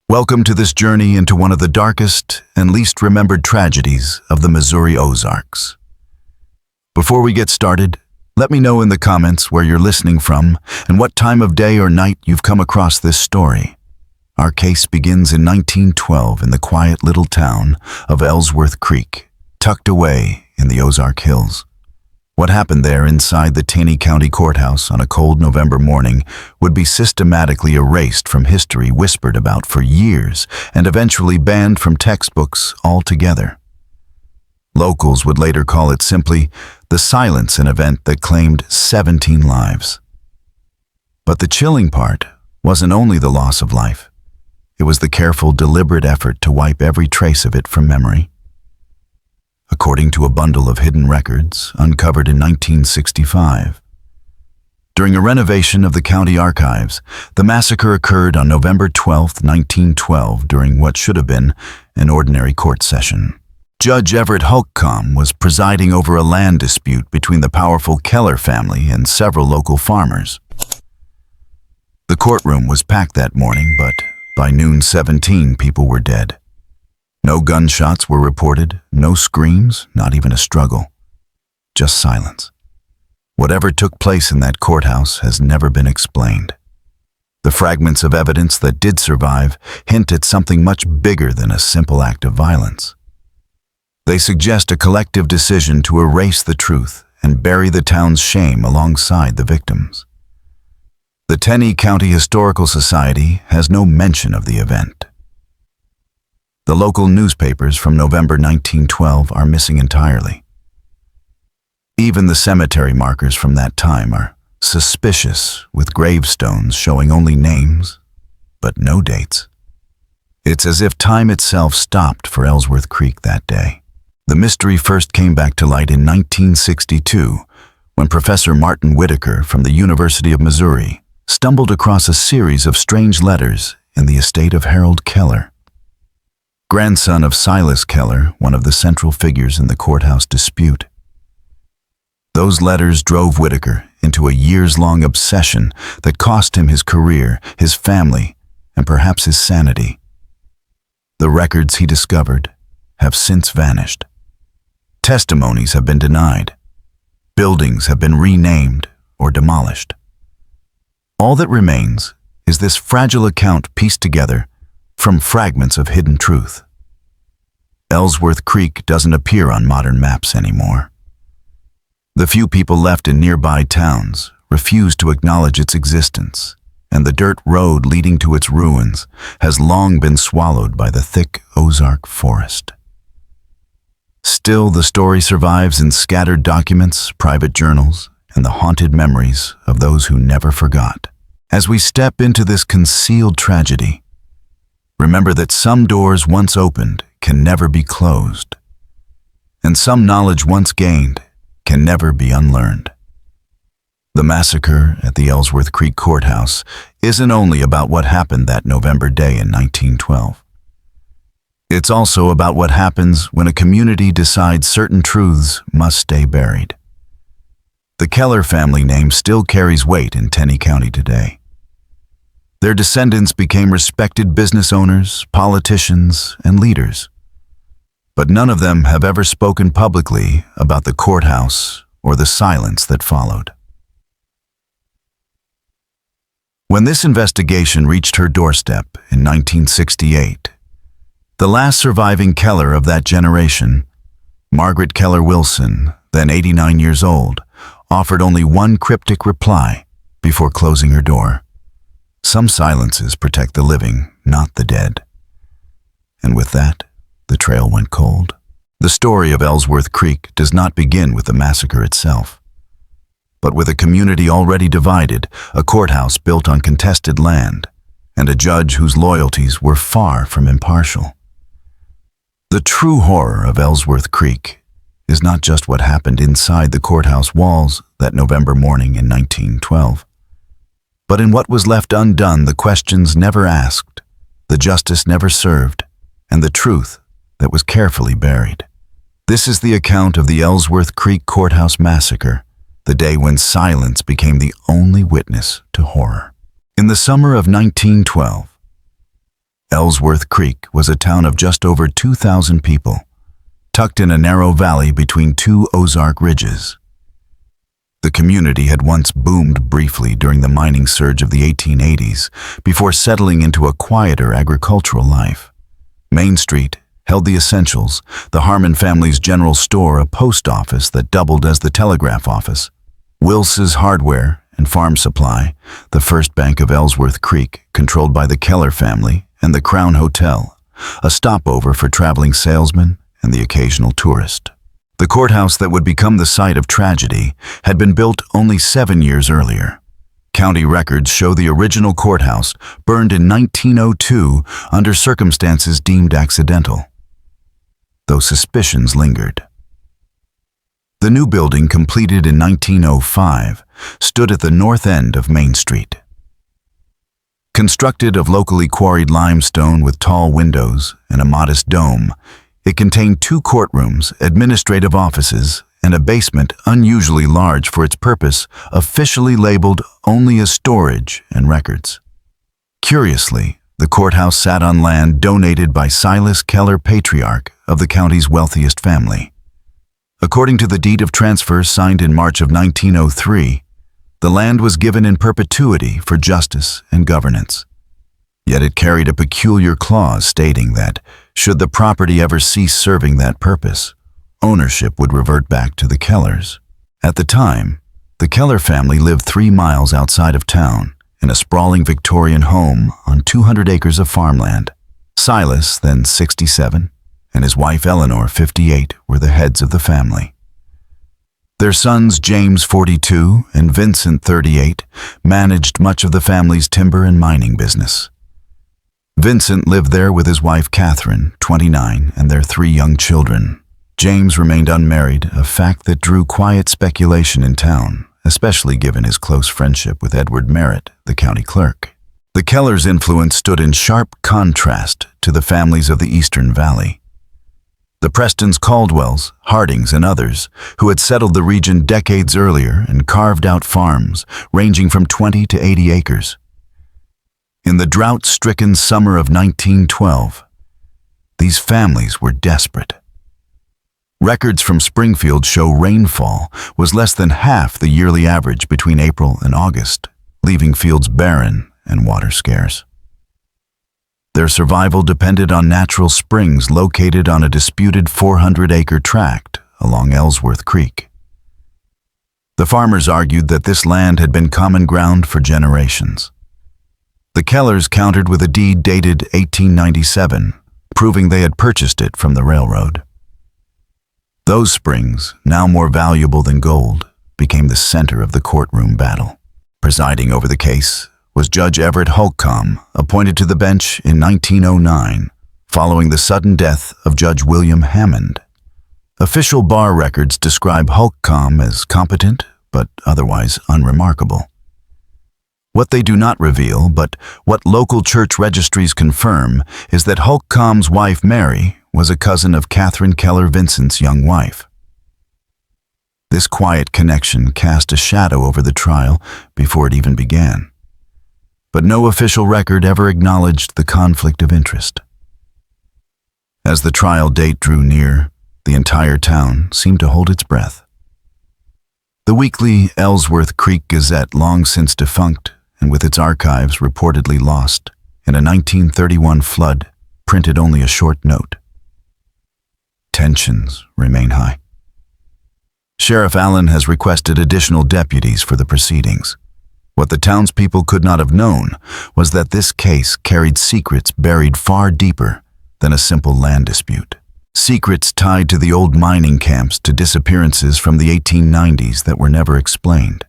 Welcome to this journey into one of the darkest and least remembered tragedies of the Missouri Ozarks. Before we get started, let me know in the comments where you're listening from and what time of day or night you've come across this story. Our case begins in 1912 in the quiet little town of Ellsworth Creek, tucked away in the Ozark Hills. What happened there inside the Taney County Courthouse on a cold November morning would be systematically erased from history, whispered about for years, and eventually banned from textbooks altogether. Locals would later call it simply the Silence, an event that claimed 17 lives. But the chilling part wasn't only the loss of life. It was the careful, deliberate effort to wipe every trace of it from memory. According to a bundle of hidden records uncovered in 1965. During a renovation of the county archives, the massacre occurred on November 12, 1912, during what should have been an ordinary court session. Judge Everett Holcomb was presiding over a land dispute between the powerful Keller family and several local farmers. The courtroom was packed that morning, but by noon 17 people were dead. No gunshots were reported, no screams, not even a struggle. Just silence. Whatever took place in that courthouse has never been explained. The fragments of evidence that did survive hint at something much bigger than a simple act of violence. They suggest a collective decision to erase the truth and bury the town's shame alongside the victims. The Taney County Historical Society has no mention of the event. The local newspapers from November 1912 are missing entirely. Even the cemetery markers from that time are suspicious, with gravestones showing only names, but no dates. It's as if time itself stopped for Ellsworth Creek that day. The mystery first came back to light in 1962, when Professor Martin Whitaker from the University of Missouri stumbled across a series of strange letters in the estate of Harold Keller, grandson of Silas Keller, one of the central figures in the courthouse dispute. Those letters drove Whitaker into a years-long obsession that cost him his career, his family, and perhaps his sanity. The records he discovered have since vanished. Testimonies have been denied. Buildings have been renamed or demolished. All that remains is this fragile account pieced together from fragments of hidden truth. Ellsworth Creek doesn't appear on modern maps anymore. The few people left in nearby towns refuse to acknowledge its existence, and the dirt road leading to its ruins has long been swallowed by the thick Ozark forest. Still, the story survives in scattered documents, private journals, and the haunted memories of those who never forgot. As we step into this concealed tragedy, remember that some doors once opened can never be closed, and some knowledge once gained can never be unlearned. The massacre at the Ellsworth Creek Courthouse isn't only about what happened that November day in 1912. It's also about what happens when a community decides certain truths must stay buried. The Keller family name still carries weight in Taney County today. Their descendants became respected business owners, politicians, and leaders. But none of them have ever spoken publicly about the courthouse or the silence that followed. When this investigation reached her doorstep in 1968, the last surviving Keller of that generation, Margaret Keller Wilson, then 89 years old, offered only one cryptic reply before closing her door. Some silences protect the living, not the dead. And with that, the trail went cold. The story of Ellsworth Creek does not begin with the massacre itself, but with a community already divided, a courthouse built on contested land, and a judge whose loyalties were far from impartial. The true horror of Ellsworth Creek is not just what happened inside the courthouse walls that November morning in 1912, but in what was left undone, the questions never asked, the justice never served, and the truth that was carefully buried. This is the account of the Ellsworth Creek Courthouse Massacre, the day when silence became the only witness to horror. In the summer of 1912, Ellsworth Creek was a town of just over 2,000 people, tucked in a narrow valley between two Ozark ridges. The community had once boomed briefly during the mining surge of the 1880s before settling into a quieter agricultural life. Main Street held the essentials, the Harmon family's general store, a post office that doubled as the telegraph office, Wils's Hardware and Farm Supply, the first bank of Ellsworth Creek, controlled by the Keller family, and the Crown Hotel, a stopover for traveling salesmen and the occasional tourist. The courthouse that would become the site of tragedy had been built only 7 years earlier. County records show the original courthouse burned in 1902 under circumstances deemed accidental, though suspicions lingered. The new building, completed in 1905, stood at the north end of Main Street. Constructed of locally quarried limestone with tall windows and a modest dome, it contained 2 courtrooms, administrative offices, and a basement unusually large for its purpose, officially labeled only as storage and records. Curiously, the courthouse sat on land donated by Silas Keller, patriarch of the county's wealthiest family. According to the deed of transfer signed in March of 1903, the land was given in perpetuity for justice and governance. Yet it carried a peculiar clause stating that, should the property ever cease serving that purpose, ownership would revert back to the Kellers. At the time, the Keller family lived 3 miles outside of town in a sprawling Victorian home on 200 acres of farmland. Silas, then 67, and his wife Eleanor, 58, were the heads of the family. Their sons, James, 42, and Vincent, 38, managed much of the family's timber and mining business. Vincent lived there with his wife Catherine, 29, and their 3 young children. James remained unmarried, a fact that drew quiet speculation in town, especially given his close friendship with Edward Merritt, the county clerk. The Kellers' influence stood in sharp contrast to the families of the Eastern Valley. The Prestons, Caldwells, Hardings, and others, who had settled the region decades earlier and carved out farms ranging from 20 to 80 acres. In the drought-stricken summer of 1912, these families were desperate. Records from Springfield show rainfall was less than half the yearly average between April and August, leaving fields barren and water scarce. Their survival depended on natural springs located on a disputed 400-acre tract along Ellsworth Creek. The farmers argued that this land had been common ground for generations. The Kellers countered with a deed dated 1897, proving they had purchased it from the railroad. Those springs, now more valuable than gold, became the center of the courtroom battle. Presiding over the case was Judge Everett Holcomb, appointed to the bench in 1909, following the sudden death of Judge William Hammond. Official bar records describe Holcomb as competent, but otherwise unremarkable. What they do not reveal, but what local church registries confirm, is that Holcomb's wife Mary was a cousin of Catherine Keller, Vincent's young wife. This quiet connection cast a shadow over the trial before it even began. But no official record ever acknowledged the conflict of interest. As the trial date drew near, the entire town seemed to hold its breath. The weekly Ellsworth Creek Gazette, long since defunct and with its archives reportedly lost in a 1931 flood, printed only a short note. Tensions remain high. Sheriff Allen has requested additional deputies for the proceedings. What the townspeople could not have known was that this case carried secrets buried far deeper than a simple land dispute. Secrets tied to the old mining camps, to disappearances from the 1890s that were never explained,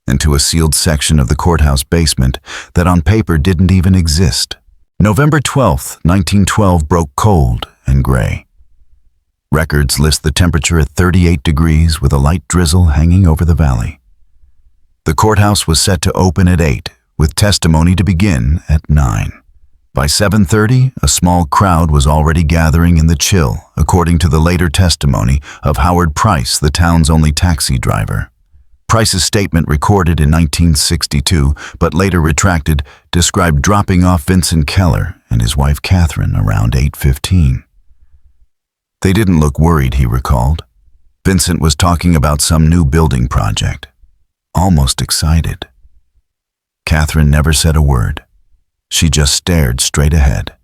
and to a sealed section of the courthouse basement that on paper didn't even exist. November 12, 1912 broke cold and gray. Records list the temperature at 38 degrees with a light drizzle hanging over the valley. The courthouse was set to open at 8, with testimony to begin at 9. By 7:30, a small crowd was already gathering in the chill, according to the later testimony of Howard Price, the town's only taxi driver. Price's statement, recorded in 1962 but later retracted, described dropping off Vincent Keller and his wife Catherine around 8:15. They didn't look worried, he recalled. Vincent was talking about some new building project, almost excited. Catherine never said a word. She just stared straight ahead.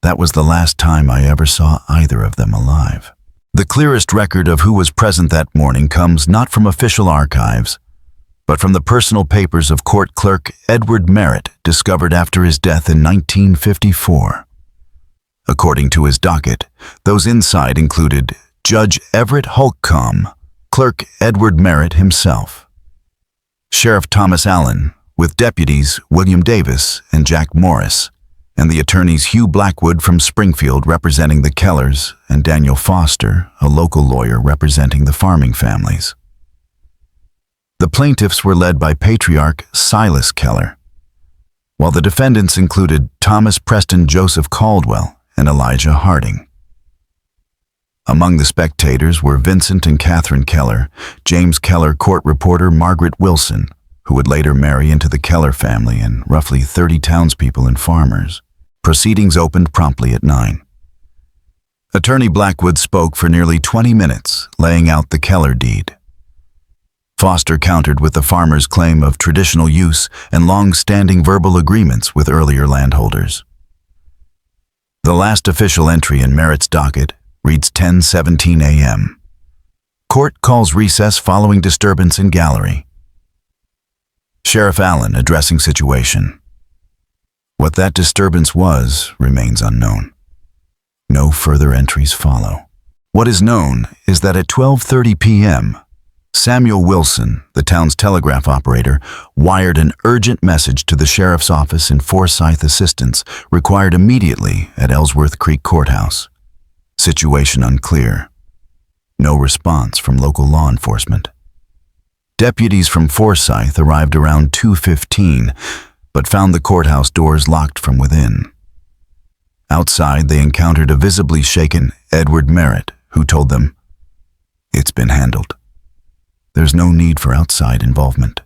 That was the last time I ever saw either of them alive. The clearest record of who was present that morning comes not from official archives, but from the personal papers of court clerk Edward Merritt, discovered after his death in 1954. According to his docket, those inside included Judge Everett Holcomb, Clerk Edward Merritt himself, Sheriff Thomas Allen, with deputies William Davis and Jack Morris, and the attorneys Hugh Blackwood from Springfield representing the Kellers and Daniel Foster, a local lawyer representing the farming families. The plaintiffs were led by patriarch Silas Keller, while the defendants included Thomas Preston Joseph Caldwell and Elijah Harding. Among the spectators were Vincent and Catherine Keller, James Keller court reporter Margaret Wilson, who would later marry into the Keller family, and roughly 30 townspeople and farmers. Proceedings opened promptly at 9. Attorney Blackwood spoke for nearly 20 minutes, laying out the Keller deed. Foster countered with the farmers' claim of traditional use and long-standing verbal agreements with earlier landholders. The last official entry in Merritt's docket reads 10:17 a.m. Court calls recess following disturbance in gallery. Sheriff Allen addressing situation. What that disturbance was remains unknown. No further entries follow. What is known is that at 12:30 p.m., Samuel Wilson, the town's telegraph operator, wired an urgent message to the sheriff's office in Forsyth assistance required immediately at Ellsworth Creek Courthouse. Situation unclear. No response from local law enforcement. Deputies from Forsyth arrived around 2:15, but found the courthouse doors locked from within. Outside, they encountered a visibly shaken Edward Merritt, who told them, "It's been handled. There's no need for outside involvement."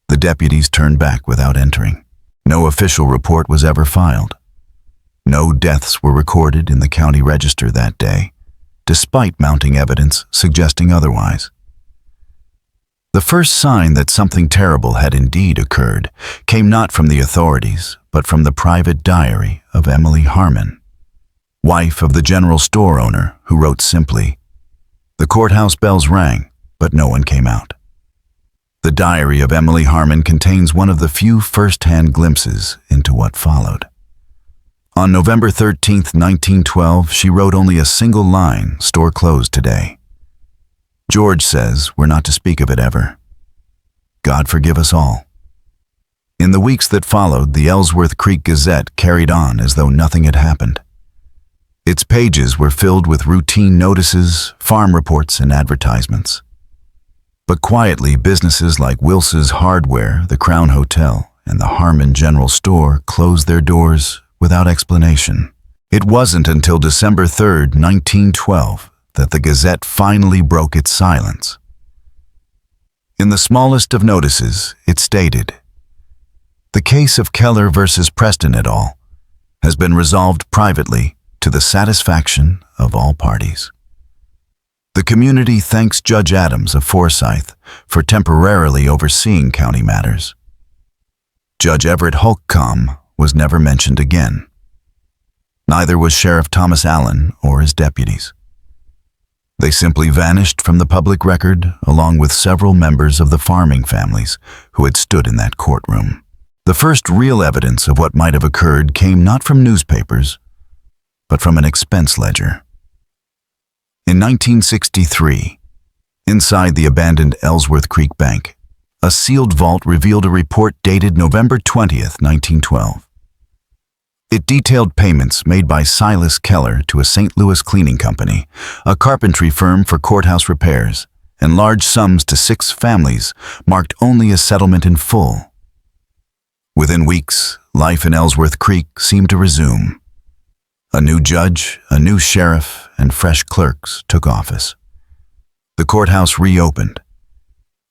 The deputies turned back without entering. No official report was ever filed. No deaths were recorded in the county register that day, despite mounting evidence suggesting otherwise. The first sign that something terrible had indeed occurred came not from the authorities, but from the private diary of Emily Harmon, wife of the general store owner, who wrote simply, "The courthouse bells rang, but no one came out." The diary of Emily Harmon contains one of the few first-hand glimpses into what followed. On November 13, 1912, she wrote only a single line, "Store closed today." George says we're not to speak of it ever. God forgive us all. In the weeks that followed, the Ellsworth Creek Gazette carried on as though nothing had happened. Its pages were filled with routine notices, farm reports, and advertisements. But quietly, businesses like Wils's Hardware, the Crown Hotel, and the Harmon General Store closed their doors without explanation. It wasn't until December 3, 1912, that the Gazette finally broke its silence. In the smallest of notices, it stated, "The case of Keller versus Preston et al. Has been resolved privately to the satisfaction of all parties. The community thanks Judge Adams of Forsyth for temporarily overseeing county matters." Judge Everett Holcomb was never mentioned again. Neither was Sheriff Thomas Allen or his deputies. They simply vanished from the public record, along with several members of the farming families who had stood in that courtroom. The first real evidence of what might have occurred came not from newspapers, but from an expense ledger. In 1963, inside the abandoned Ellsworth Creek Bank, a sealed vault revealed a report dated November 20, 1912. It detailed payments made by Silas Keller to a St. Louis cleaning company, a carpentry firm for courthouse repairs, and large sums to 6 families marked only as settlement in full. Within weeks, life in Ellsworth Creek seemed to resume. A new judge, a new sheriff, and fresh clerks took office. The courthouse reopened,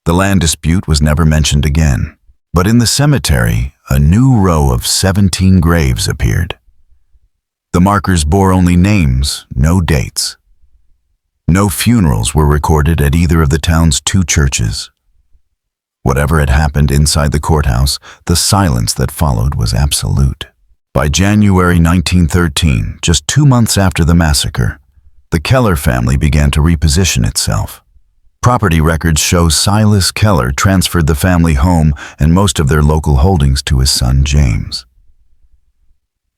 The land dispute was never mentioned again, but in the cemetery, a new row of 17 graves appeared. The markers bore only names, no dates. No funerals were recorded at either of the town's 2 churches. Whatever had happened inside the courthouse, the silence that followed was absolute. By January 1913, just 2 months after the massacre, the Keller family began to reposition itself. Property records show Silas Keller transferred the family home and most of their local holdings to his son James.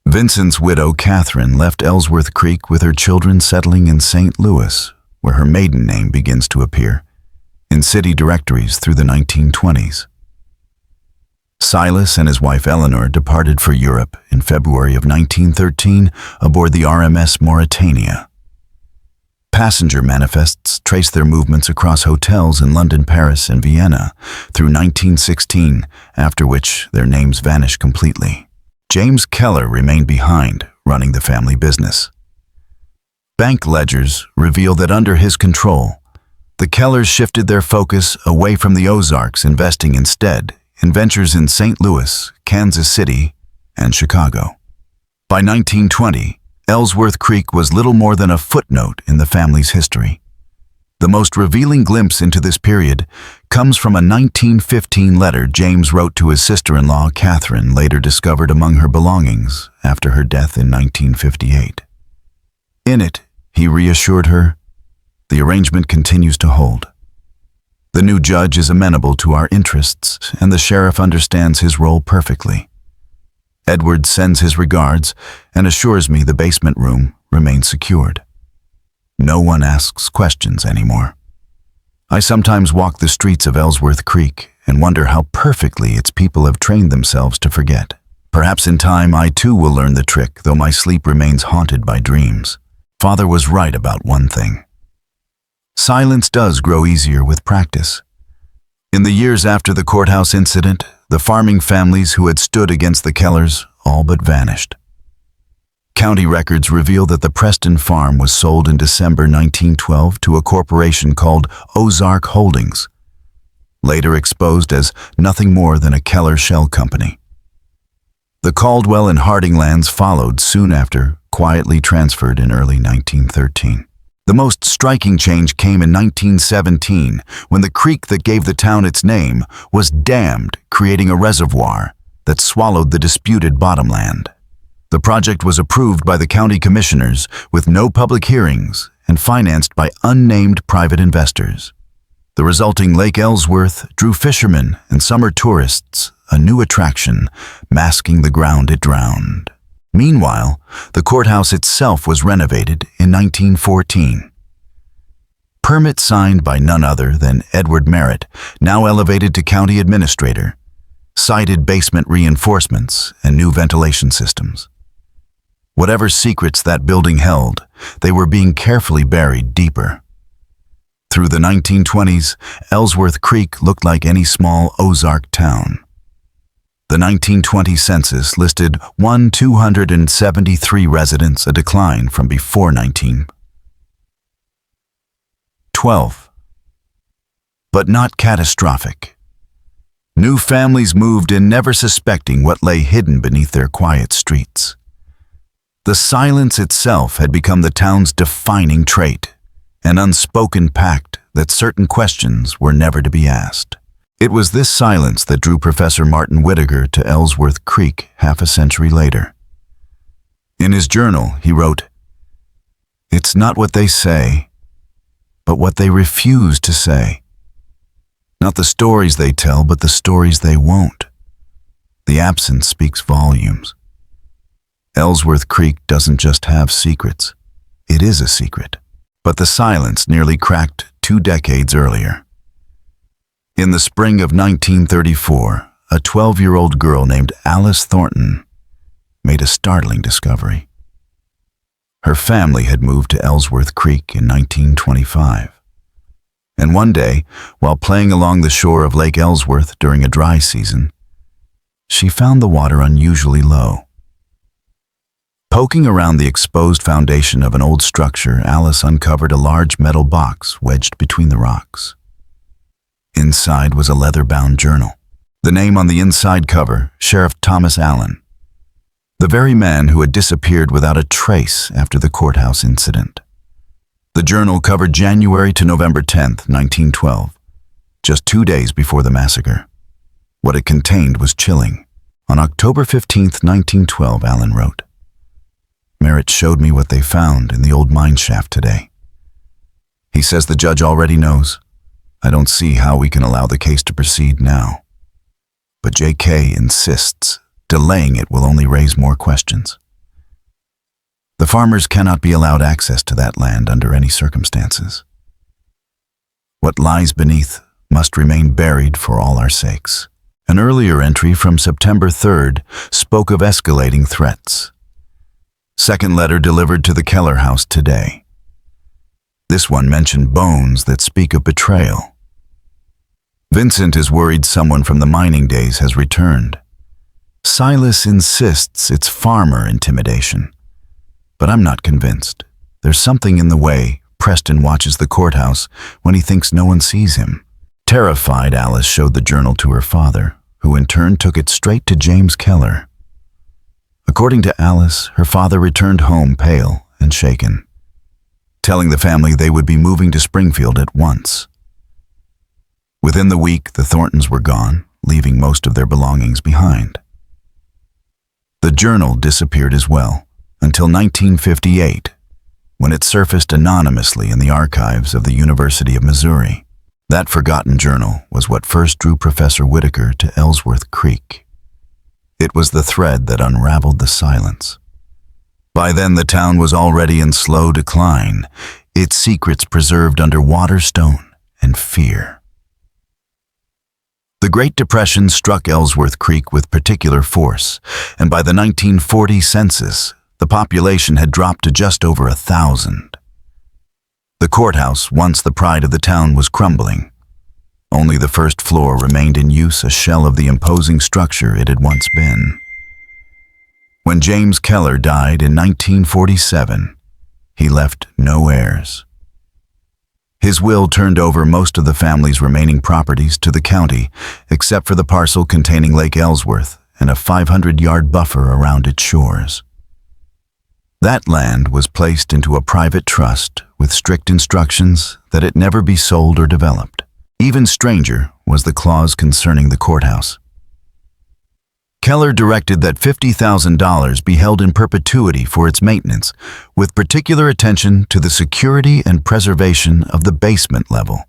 Vincent's widow, Catherine, left Ellsworth Creek with her children settling in St. Louis, where her maiden name begins to appear in city directories through the 1920s. Silas and his wife Eleanor departed for Europe in February of 1913 aboard the RMS Mauritania. Passenger manifests trace their movements across hotels in London, Paris, and Vienna through 1916, after which their names vanished completely. James Keller remained behind, running the family business. Bank ledgers reveal that under his control, the Kellers shifted their focus away from the Ozarks, investing instead in ventures in St. Louis, Kansas City, and Chicago. By 1920, Ellsworth Creek was little more than a footnote in the family's history. The most revealing glimpse into this period comes from a 1915 letter James wrote to his sister-in-law, Catherine, later discovered among her belongings after her death in 1958. In it, he reassured her, "The arrangement continues to hold. The new judge is amenable to our interests, and the sheriff understands his role perfectly. Edward sends his regards and assures me the basement room remains secured. No one asks questions anymore. I sometimes walk the streets of Ellsworth Creek and wonder how perfectly its people have trained themselves to forget. Perhaps in time I too will learn the trick, though my sleep remains haunted by dreams. Father was right about one thing. Silence does grow easier with practice." In the years after the courthouse incident, the farming families who had stood against the Kellers all but vanished. County records reveal that the Preston farm was sold in December 1912 to a corporation called Ozark Holdings, later exposed as nothing more than a Keller shell company. The Caldwell and Harding lands followed soon after, quietly transferred in early 1913. The most striking change came in 1917, when the creek that gave the town its name was dammed, creating a reservoir that swallowed the disputed bottomland. The project was approved by the county commissioners with no public hearings and financed by unnamed private investors. The resulting Lake Ellsworth drew fishermen and summer tourists, a new attraction, masking the ground it drowned. Meanwhile, the courthouse itself was renovated in 1914. Permit signed by none other than Edward Merritt, now elevated to county administrator, cited basement reinforcements and new ventilation systems. Whatever secrets that building held, they were being carefully buried deeper. Through the 1920s, Ellsworth Creek looked like any small Ozark town. The 1920 census listed 1,273 residents, a decline from before 1912. But not catastrophic. New families moved in, never suspecting what lay hidden beneath their quiet streets. The silence itself had become the town's defining trait, an unspoken pact that certain questions were never to be asked. It was this silence that drew Professor Martin Whittaker to Ellsworth Creek half a century later. In his journal, he wrote, "It's not what they say, but what they refuse to say. Not the stories they tell, but the stories they won't. The absence speaks volumes. Ellsworth Creek doesn't just have secrets. It is a secret." But the silence nearly cracked 2 decades earlier. In the spring of 1934, a 12-year-old girl named Alice Thornton made a startling discovery. Her family had moved to Ellsworth Creek in 1925. And one day, while playing along the shore of Lake Ellsworth during a dry season, she found the water unusually low. Poking around the exposed foundation of an old structure, Alice uncovered a large metal box wedged between the rocks. Inside was a leather-bound journal. The name on the inside cover, Sheriff Thomas Allen, the very man who had disappeared without a trace after the courthouse incident. The journal covered January to November 10th, 1912, just 2 days before the massacre. What it contained was chilling. On October 15th, 1912, Allen wrote, "Merritt showed me what they found in the old mine shaft today. He says the judge already knows. I don't see how we can allow the case to proceed now. But J.K. insists delaying it will only raise more questions. The farmers cannot be allowed access to that land under any circumstances. What lies beneath must remain buried for all our sakes." An earlier entry from September 3rd spoke of escalating threats. Second letter delivered to the Keller house today. This one mentioned bones that speak of betrayal. Vincent is worried someone from the mining days has returned. Silas insists it's farmer intimidation, but I'm not convinced. There's something in the way Preston watches the courthouse when he thinks no one sees him. Terrified, Alice showed the journal to her father, who in turn took it straight to James Keller. According to Alice, her father returned home pale and shaken, telling the family they would be moving to Springfield at once. Within the week, the Thorntons were gone, leaving most of their belongings behind. The journal disappeared as well, until 1958, when it surfaced anonymously in the archives of the University of Missouri. That forgotten journal was what first drew Professor Whitaker to Ellsworth Creek. It was the thread that unraveled the silence. By then, the town was already in slow decline, its secrets preserved under water, stone, and fear. The Great Depression struck Ellsworth Creek with particular force, and by the 1940 census, the population had dropped to just over 1,000. The courthouse, once the pride of the town, was crumbling. Only the first floor remained in use, a shell of the imposing structure it had once been. When James Keller died in 1947, he left no heirs. His will turned over most of the family's remaining properties to the county, except for the parcel containing Lake Ellsworth and a 500-yard buffer around its shores. That land was placed into a private trust with strict instructions that it never be sold or developed. Even stranger was the clause concerning the courthouse. Keller directed that $50,000 be held in perpetuity for its maintenance, with particular attention to the security and preservation of the basement level,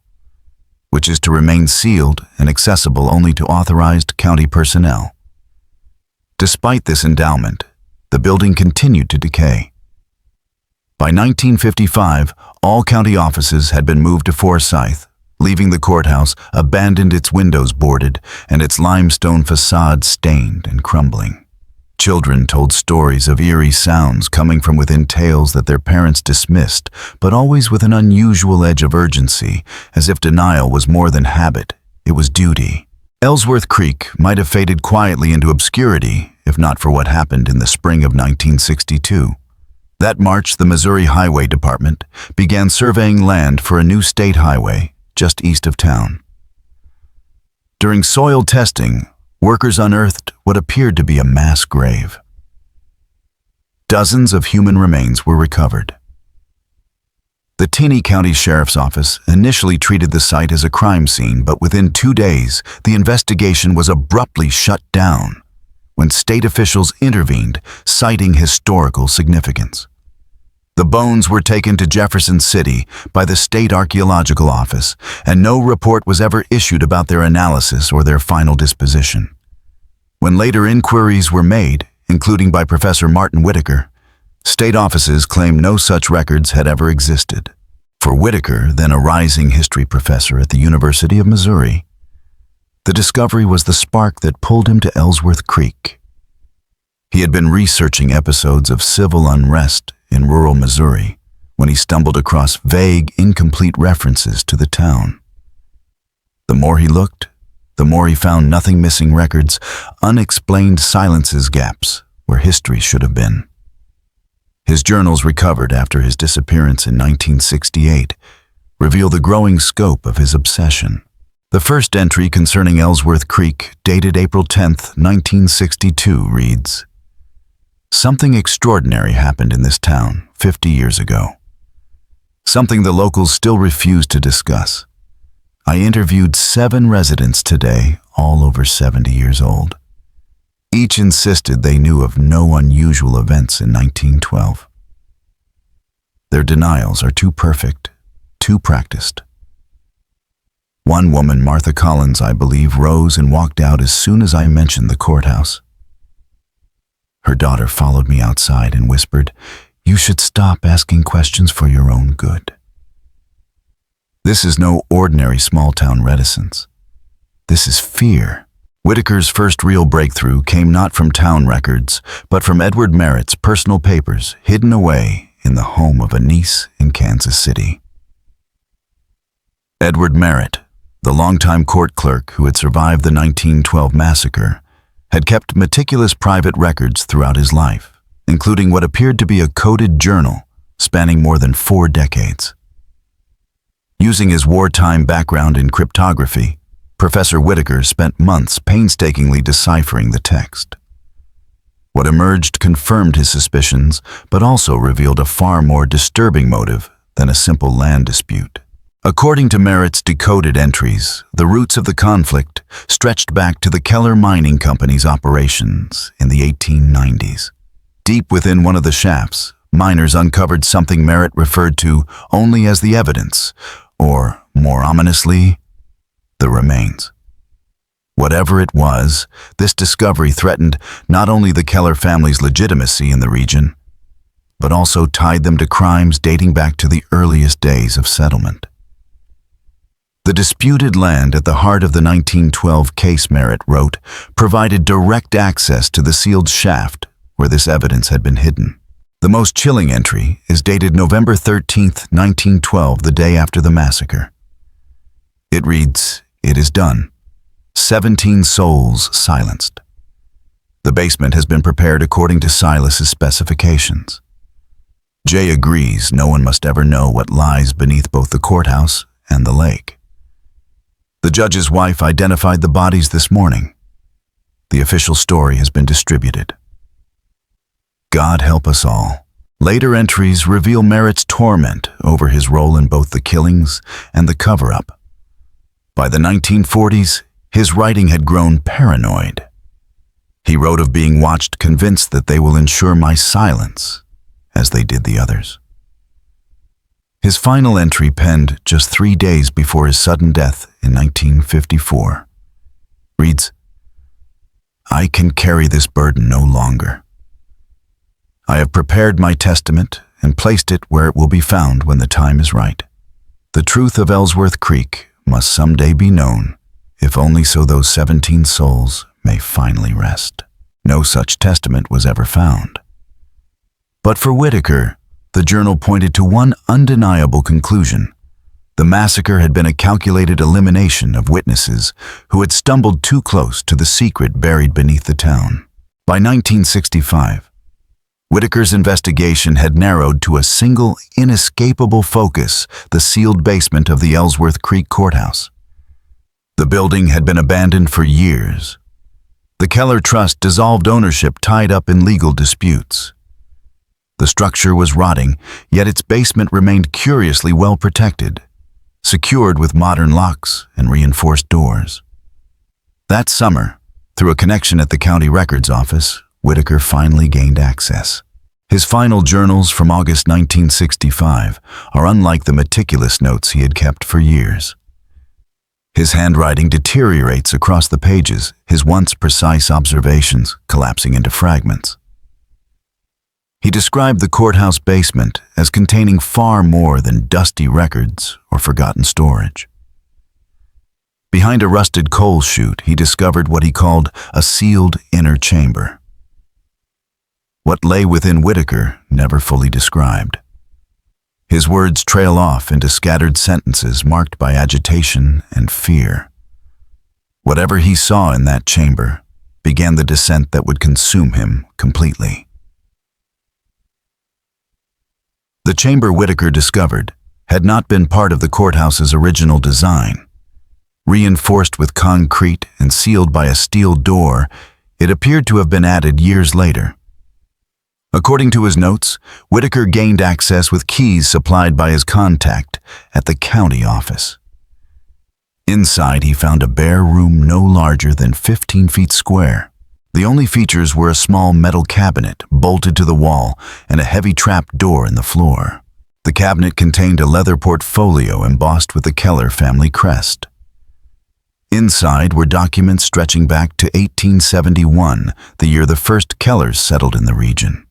which is to remain sealed and accessible only to authorized county personnel. Despite this endowment, the building continued to decay. By 1955, all county offices had been moved to Forsyth, leaving the courthouse abandoned, its windows boarded and its limestone facade stained and crumbling. Children told stories of eerie sounds coming from within, tales that their parents dismissed, but always with an unusual edge of urgency, as if denial was more than habit, it was duty. Ellsworth Creek might have faded quietly into obscurity if not for what happened in the spring of 1962. That March, the Missouri Highway Department began surveying land for a new state highway just east of town. During soil testing, workers unearthed what appeared to be a mass grave. Dozens of human remains were recovered. The Taney County Sheriff's Office initially treated the site as a crime scene, but within 2 days, the investigation was abruptly shut down when state officials intervened, citing historical significance. The bones were taken to Jefferson City by the State Archaeological Office, and no report was ever issued about their analysis or their final disposition. When later inquiries were made, including by Professor Martin Whitaker, state offices claimed no such records had ever existed. For Whitaker, then a rising history professor at the University of Missouri, the discovery was the spark that pulled him to Ellsworth Creek. He had been researching episodes of civil unrest in rural Missouri when he stumbled across vague, incomplete references to the town. The more he looked, the more he found nothing, missing records, unexplained silences, gaps where history should have been. His journals, recovered after his disappearance in 1968, reveal the growing scope of his obsession. The first entry concerning Ellsworth Creek, dated April 10th, 1962, reads, "Something extraordinary happened in this town 50 years ago. Something the locals still refuse to discuss. I interviewed 7 residents today, all over 70 years old. Each insisted they knew of no unusual events in 1912. Their denials are too perfect, too practiced. One woman, Martha Collins, I believe, rose and walked out as soon as I mentioned the courthouse. Her daughter followed me outside and whispered, 'You should stop asking questions for your own good.' This is no ordinary small-town reticence. This is fear." Whitaker's first real breakthrough came not from town records, but from Edward Merritt's personal papers hidden away in the home of a niece in Kansas City. Edward Merritt, the longtime court clerk who had survived the 1912 massacre, had kept meticulous private records throughout his life, including what appeared to be a coded journal spanning more than 4 decades. Using his wartime background in cryptography, Professor Whitaker spent months painstakingly deciphering the text. What emerged confirmed his suspicions, but also revealed a far more disturbing motive than a simple land dispute. According to Merritt's decoded entries, the roots of the conflict stretched back to the Keller Mining Company's operations in the 1890s. Deep within one of the shafts, miners uncovered something Merritt referred to only as the evidence, or, more ominously, the remains. Whatever it was, this discovery threatened not only the Keller family's legitimacy in the region, but also tied them to crimes dating back to the earliest days of settlement. The disputed land at the heart of the 1912 case, Merritt wrote, provided direct access to the sealed shaft where this evidence had been hidden. The most chilling entry is dated November 13th, 1912, the day after the massacre. It reads, "It is done. 17 souls silenced. The basement has been prepared according to Silas's specifications. Jay agrees no one must ever know what lies beneath both the courthouse and the lake. The judge's wife identified the bodies this morning. The official story has been distributed. God help us all." Later entries reveal Merritt's torment over his role in both the killings and the cover-up. By the 1940s, his writing had grown paranoid. He wrote of being watched, convinced that they will ensure my silence, as they did the others. His final entry, penned just 3 days before his sudden death in 1954, reads, "I can carry this burden no longer. I have prepared my testament and placed it where it will be found when the time is right. The truth of Ellsworth Creek must someday be known, if only so those 17 souls may finally rest." No such testament was ever found. But for Whitaker, the journal pointed to one undeniable conclusion. The massacre had been a calculated elimination of witnesses who had stumbled too close to the secret buried beneath the town. By 1965, Whitaker's investigation had narrowed to a single, inescapable focus: the sealed basement of the Ellsworth Creek Courthouse. The building had been abandoned for years. The Keller Trust dissolved ownership tied up in legal disputes. The structure was rotting, yet its basement remained curiously well protected, secured with modern locks and reinforced doors. That summer, through a connection at the county records office, Whitaker finally gained access. His final journals from August 1965 are unlike the meticulous notes he had kept for years. His handwriting deteriorates across the pages, his once precise observations collapsing into fragments. He described the courthouse basement as containing far more than dusty records or forgotten storage. Behind a rusted coal chute, he discovered what he called a sealed inner chamber. What lay within Whitaker never fully described. His words trail off into scattered sentences marked by agitation and fear. Whatever he saw in that chamber began the descent that would consume him completely. The chamber Whitaker discovered had not been part of the courthouse's original design. Reinforced with concrete and sealed by a steel door, it appeared to have been added years later. According to his notes, Whitaker gained access with keys supplied by his contact at the county office. Inside, he found a bare room no larger than 15 feet square. The only features were a small metal cabinet bolted to the wall and a heavy trap door in the floor. The cabinet contained a leather portfolio embossed with the Keller family crest. Inside were documents stretching back to 1871, the year the first Kellers settled in the region.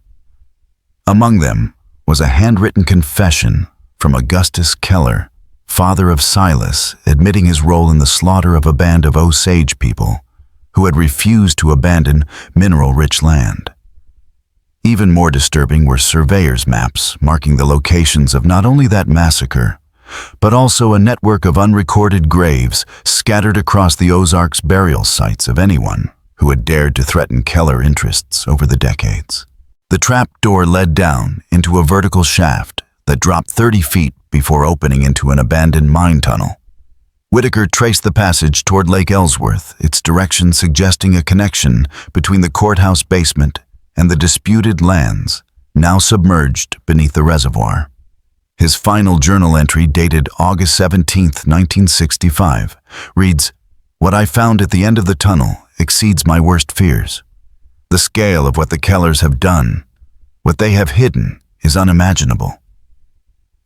Among them was a handwritten confession from Augustus Keller, father of Silas, admitting his role in the slaughter of a band of Osage people who had refused to abandon mineral-rich land. Even more disturbing were surveyors' maps marking the locations of not only that massacre, but also a network of unrecorded graves scattered across the Ozarks' burial sites of anyone who had dared to threaten Keller interests over the decades. The trap door led down into a vertical shaft that dropped 30 feet before opening into an abandoned mine tunnel. Whitaker traced the passage toward Lake Ellsworth, its direction suggesting a connection between the courthouse basement and the disputed lands, now submerged beneath the reservoir. His final journal entry, dated August 17, 1965, reads, "What I found at the end of the tunnel exceeds my worst fears. The scale of what the Kellers have done, what they have hidden, is unimaginable.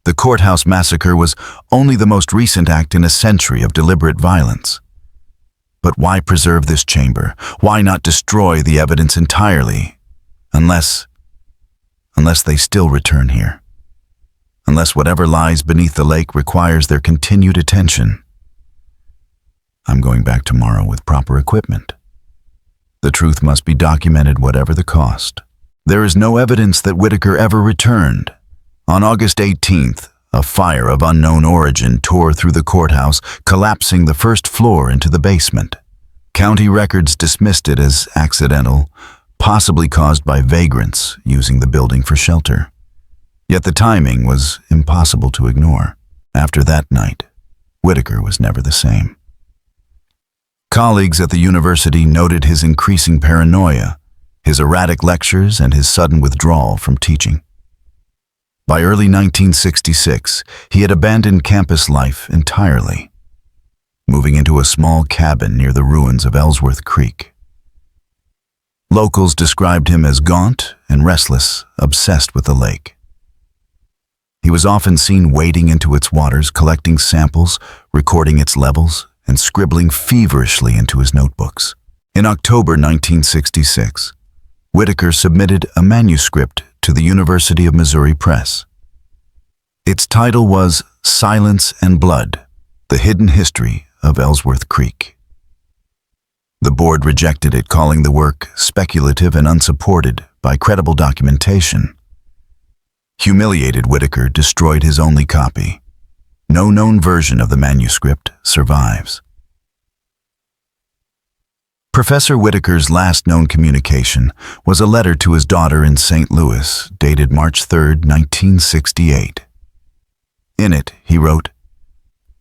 The courthouse massacre was only the most recent act in a century of deliberate violence. But why preserve this chamber? Why not destroy the evidence entirely? Unless they still return here. Unless whatever lies beneath the lake requires their continued attention. I'm going back tomorrow with proper equipment. The truth must be documented whatever the cost." There is no evidence that Whitaker ever returned. On August 18th, a fire of unknown origin tore through the courthouse, collapsing the first floor into the basement. County records dismissed it as accidental, possibly caused by vagrants using the building for shelter. Yet the timing was impossible to ignore. After that night, Whitaker was never the same. Colleagues at the university noted his increasing paranoia, his erratic lectures, and his sudden withdrawal from teaching. By early 1966, he had abandoned campus life entirely, moving into a small cabin near the ruins of Ellsworth Creek. Locals described him as gaunt and restless, obsessed with the lake. He was often seen wading into its waters, collecting samples, recording its levels, and scribbling feverishly into his notebooks. In October 1966, Whitaker submitted a manuscript to the University of Missouri Press. Its title was Silence and Blood: The Hidden History of Ellsworth Creek. The board rejected it, calling the work speculative and unsupported by credible documentation. Humiliated, Whitaker destroyed his only copy. No known version of the manuscript survives. Professor Whitaker's last known communication was a letter to his daughter in St. Louis, dated March 3, 1968. In it, he wrote,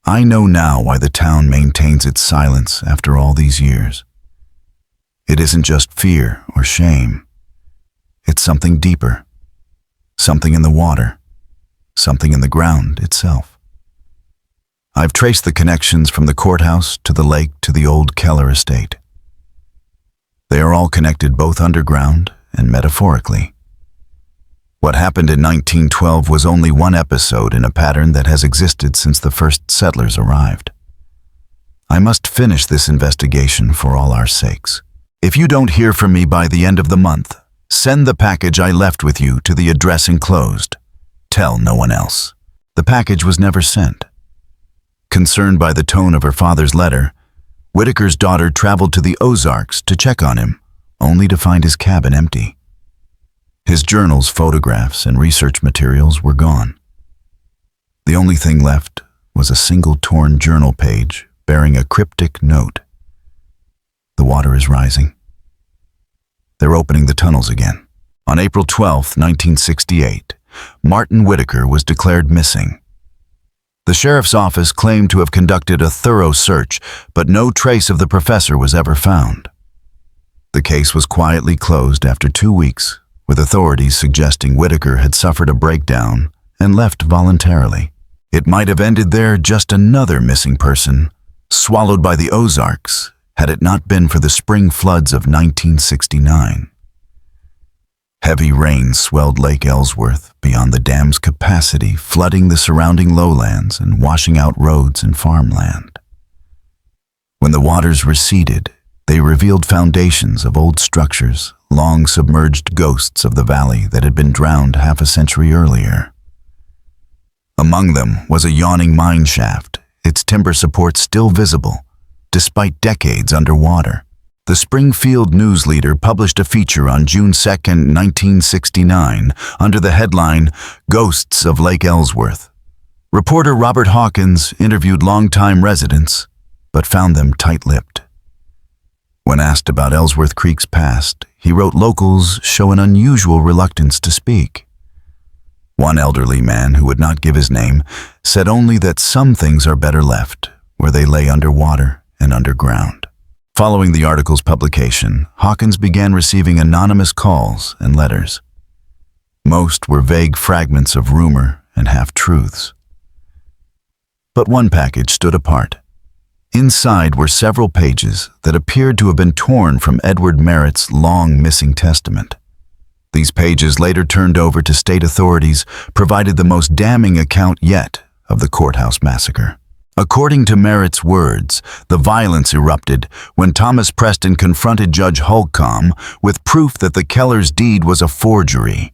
"I know now why the town maintains its silence after all these years. It isn't just fear or shame. It's something deeper, something in the water, something in the ground itself. I've traced the connections from the courthouse to the lake to the old Keller estate. They are all connected both underground and metaphorically. What happened in 1912 was only one episode in a pattern that has existed since the first settlers arrived. I must finish this investigation for all our sakes. If you don't hear from me by the end of the month, send the package I left with you to the address enclosed. Tell no one else." The package was never sent. Concerned by the tone of her father's letter, Whitaker's daughter traveled to the Ozarks to check on him, only to find his cabin empty. His journals, photographs, and research materials were gone. The only thing left was a single torn journal page bearing a cryptic note. "The water is rising. They're opening the tunnels again." On April 12, 1968, Martin Whitaker was declared missing. The sheriff's office claimed to have conducted a thorough search, but no trace of the professor was ever found. The case was quietly closed after 2 weeks, with authorities suggesting Whitaker had suffered a breakdown and left voluntarily. It might have ended there, just another missing person, swallowed by the Ozarks, had it not been for the spring floods of 1969. Heavy rain swelled Lake Ellsworth beyond the dam's capacity, flooding the surrounding lowlands and washing out roads and farmland. When the waters receded, they revealed foundations of old structures, long submerged ghosts of the valley that had been drowned half a century earlier. Among them was a yawning mine shaft, its timber supports still visible, despite decades underwater. The Springfield News Leader published a feature on June 2, 1969, under the headline, "Ghosts of Lake Ellsworth." Reporter Robert Hawkins interviewed longtime residents, but found them tight-lipped. When asked about Ellsworth Creek's past, he wrote locals show an unusual reluctance to speak. One elderly man, who would not give his name, said only that some things are better left where they lay underwater and underground. Following the article's publication, Hawkins began receiving anonymous calls and letters. Most were vague fragments of rumor and half-truths. But one package stood apart. Inside were several pages that appeared to have been torn from Edward Merritt's long missing testament. These pages, later turned over to state authorities, provided the most damning account yet of the courthouse massacre. According to Merritt's words, the violence erupted when Thomas Preston confronted Judge Holcomb with proof that the Keller's deed was a forgery.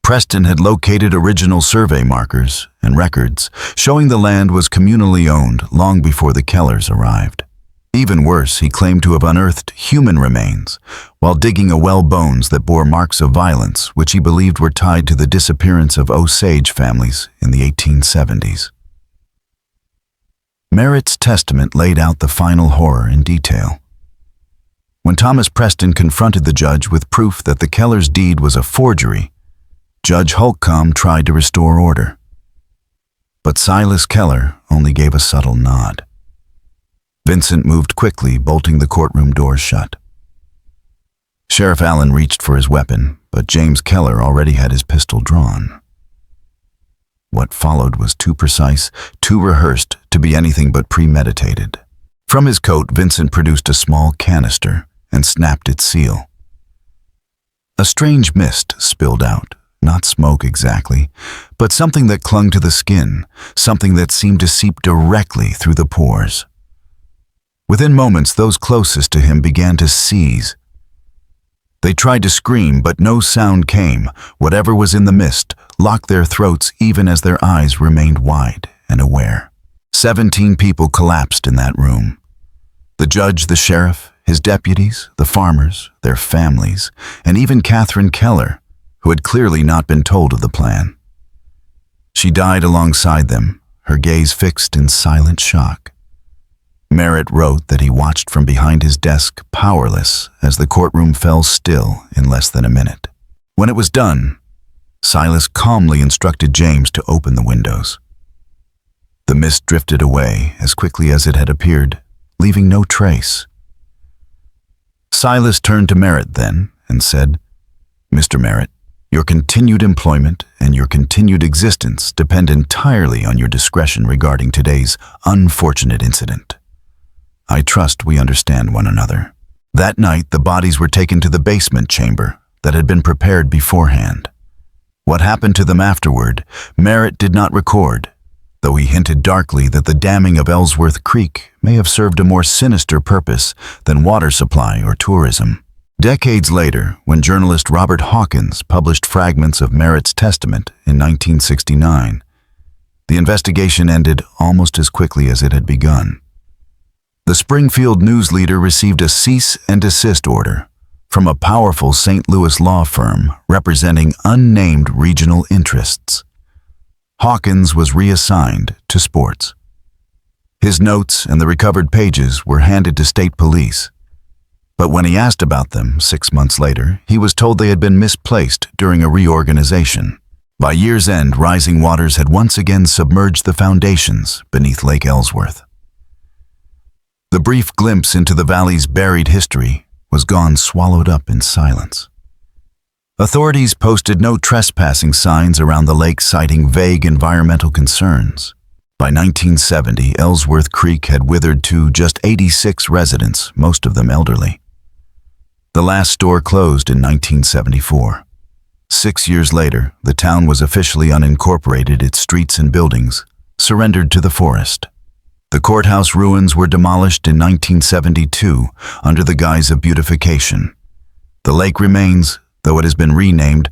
Preston had located original survey markers and records showing the land was communally owned long before the Kellers arrived. Even worse, he claimed to have unearthed human remains while digging a well bones that bore marks of violence which he believed were tied to the disappearance of Osage families in the 1870s. Merritt's testament laid out the final horror in detail. When Thomas Preston confronted the judge with proof that the Keller's deed was a forgery, Judge Holcomb tried to restore order. But Silas Keller only gave a subtle nod. Vincent moved quickly, bolting the courtroom doors shut. Sheriff Allen reached for his weapon, but James Keller already had his pistol drawn. What followed was too precise, too rehearsed to be anything but premeditated. From his coat, Vincent produced a small canister and snapped its seal. A strange mist spilled out, not smoke exactly, but something that clung to the skin, something that seemed to seep directly through the pores. Within moments, those closest to him began to seize. They tried to scream, but no sound came. Whatever was in the mist locked their throats even as their eyes remained wide and aware. 17 people collapsed in that room. The judge, the sheriff, his deputies, the farmers, their families, and even Catherine Keller, who had clearly not been told of the plan. She died alongside them, her gaze fixed in silent shock. Merritt wrote that he watched from behind his desk, powerless, as the courtroom fell still in less than a minute. When it was done, Silas calmly instructed James to open the windows. The mist drifted away as quickly as it had appeared, leaving no trace. Silas turned to Merritt then and said, "Mr. Merritt, your continued employment and your continued existence depend entirely on your discretion regarding today's unfortunate incident. I trust we understand one another." That night, the bodies were taken to the basement chamber that had been prepared beforehand. What happened to them afterward, Merritt did not record, though he hinted darkly that the damming of Ellsworth Creek may have served a more sinister purpose than water supply or tourism. Decades later, when journalist Robert Hawkins published fragments of Merritt's testament in 1969, the investigation ended almost as quickly as it had begun. The Springfield News Leader received a cease and desist order from a powerful St. Louis law firm representing unnamed regional interests. Hawkins was reassigned to sports. His notes and the recovered pages were handed to state police. But when he asked about them 6 months later, he was told they had been misplaced during a reorganization. By year's end, rising waters had once again submerged the foundations beneath Lake Ellsworth. The brief glimpse into the valley's buried history was gone, swallowed up in silence. Authorities posted no trespassing signs around the lake, citing vague environmental concerns. By 1970, Ellsworth Creek had withered to just 86 residents, most of them elderly. The last store closed in 1974. 6 years later, the town was officially unincorporated, its streets and buildings surrendered to the forest. The courthouse ruins were demolished in 1972 under the guise of beautification. The lake remains, though it has been renamed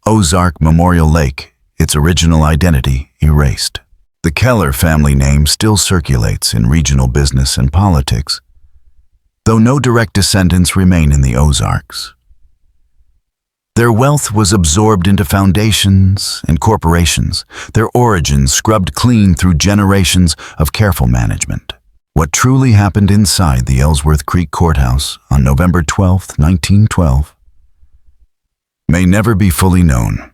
Ozark Memorial Lake, its original identity erased. The Keller family name still circulates in regional business and politics, though no direct descendants remain in the Ozarks. Their wealth was absorbed into foundations and corporations, their origins scrubbed clean through generations of careful management. What truly happened inside the Ellsworth Creek Courthouse on November 12, 1912, may never be fully known.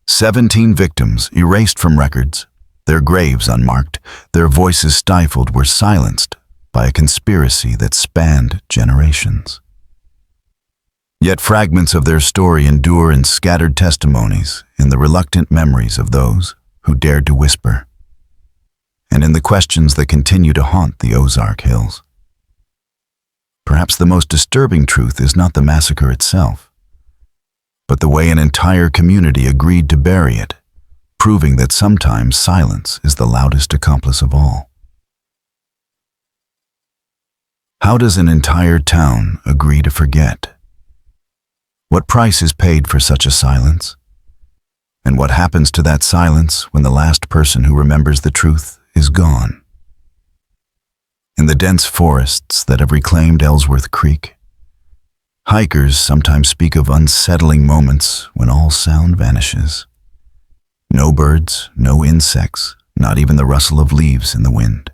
17 victims erased from records, their graves unmarked, their voices stifled, were silenced by a conspiracy that spanned generations. Yet fragments of their story endure in scattered testimonies, in the reluctant memories of those who dared to whisper, and in the questions that continue to haunt the Ozark Hills. Perhaps the most disturbing truth is not the massacre itself, but the way an entire community agreed to bury it, proving that sometimes silence is the loudest accomplice of all. How does an entire town agree to forget? What price is paid for such a silence? And what happens to that silence when the last person who remembers the truth is gone? In the dense forests that have reclaimed Ellsworth Creek, hikers sometimes speak of unsettling moments when all sound vanishes. No birds, no insects, not even the rustle of leaves in the wind.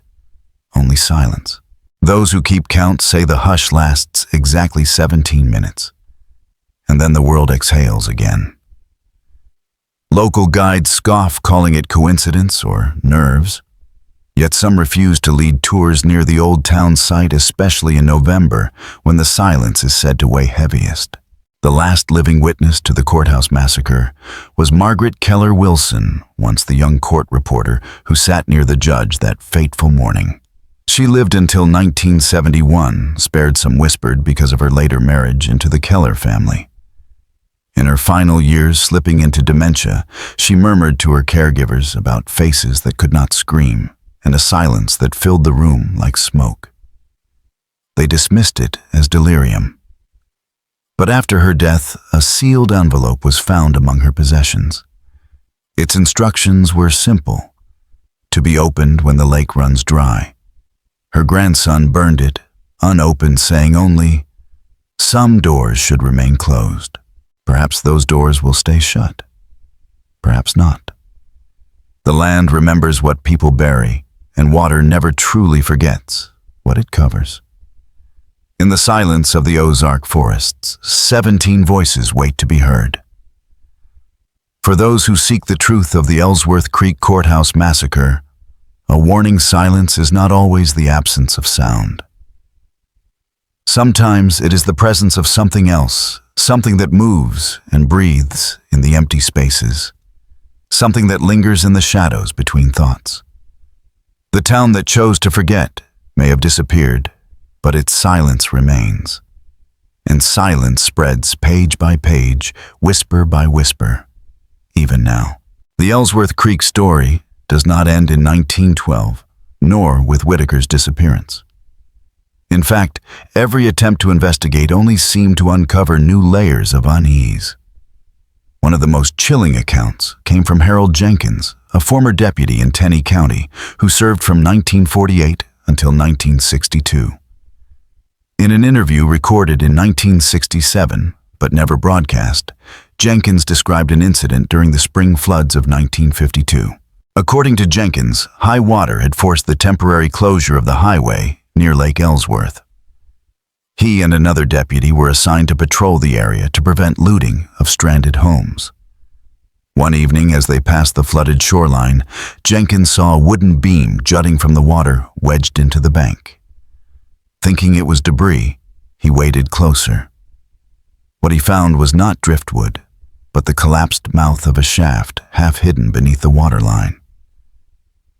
Only silence. Those who keep count say the hush lasts exactly 17 minutes. And then the world exhales again. Local guides scoff, calling it coincidence or nerves. Yet some refuse to lead tours near the old town site, especially in November, when the silence is said to weigh heaviest. The last living witness to the courthouse massacre was Margaret Keller Wilson, once the young court reporter who sat near the judge that fateful morning. She lived until 1971, spared some whispered because of her later marriage into the Keller family. In her final years, slipping into dementia, she murmured to her caregivers about faces that could not scream and a silence that filled the room like smoke. They dismissed it as delirium. But after her death, a sealed envelope was found among her possessions. Its instructions were simple: to be opened when the lake runs dry. Her grandson burned it, unopened, saying only, "Some doors should remain closed. Perhaps those doors will stay shut. Perhaps not." The land remembers what people bury, and water never truly forgets what it covers. In the silence of the Ozark forests, 17 voices wait to be heard. For those who seek the truth of the Ellsworth Creek Courthouse massacre, a warning silence is not always the absence of sound. Sometimes it is the presence of something else, something that moves and breathes in the empty spaces, something that lingers in the shadows between thoughts. The town that chose to forget may have disappeared, but its silence remains. And silence spreads page by page, whisper by whisper, even now. The Ellsworth Creek story does not end in 1912, nor with Whitaker's disappearance. In fact, every attempt to investigate only seemed to uncover new layers of unease. One of the most chilling accounts came from Harold Jenkins, a former deputy in Tenney County, who served from 1948 until 1962. In an interview recorded in 1967, but never broadcast, Jenkins described an incident during the spring floods of 1952. According to Jenkins, high water had forced the temporary closure of the highway near Lake Ellsworth. He and another deputy were assigned to patrol the area to prevent looting of stranded homes. One evening, as they passed the flooded shoreline, Jenkins saw a wooden beam jutting from the water wedged into the bank. Thinking it was debris, he waded closer. What he found was not driftwood, but the collapsed mouth of a shaft half hidden beneath the waterline.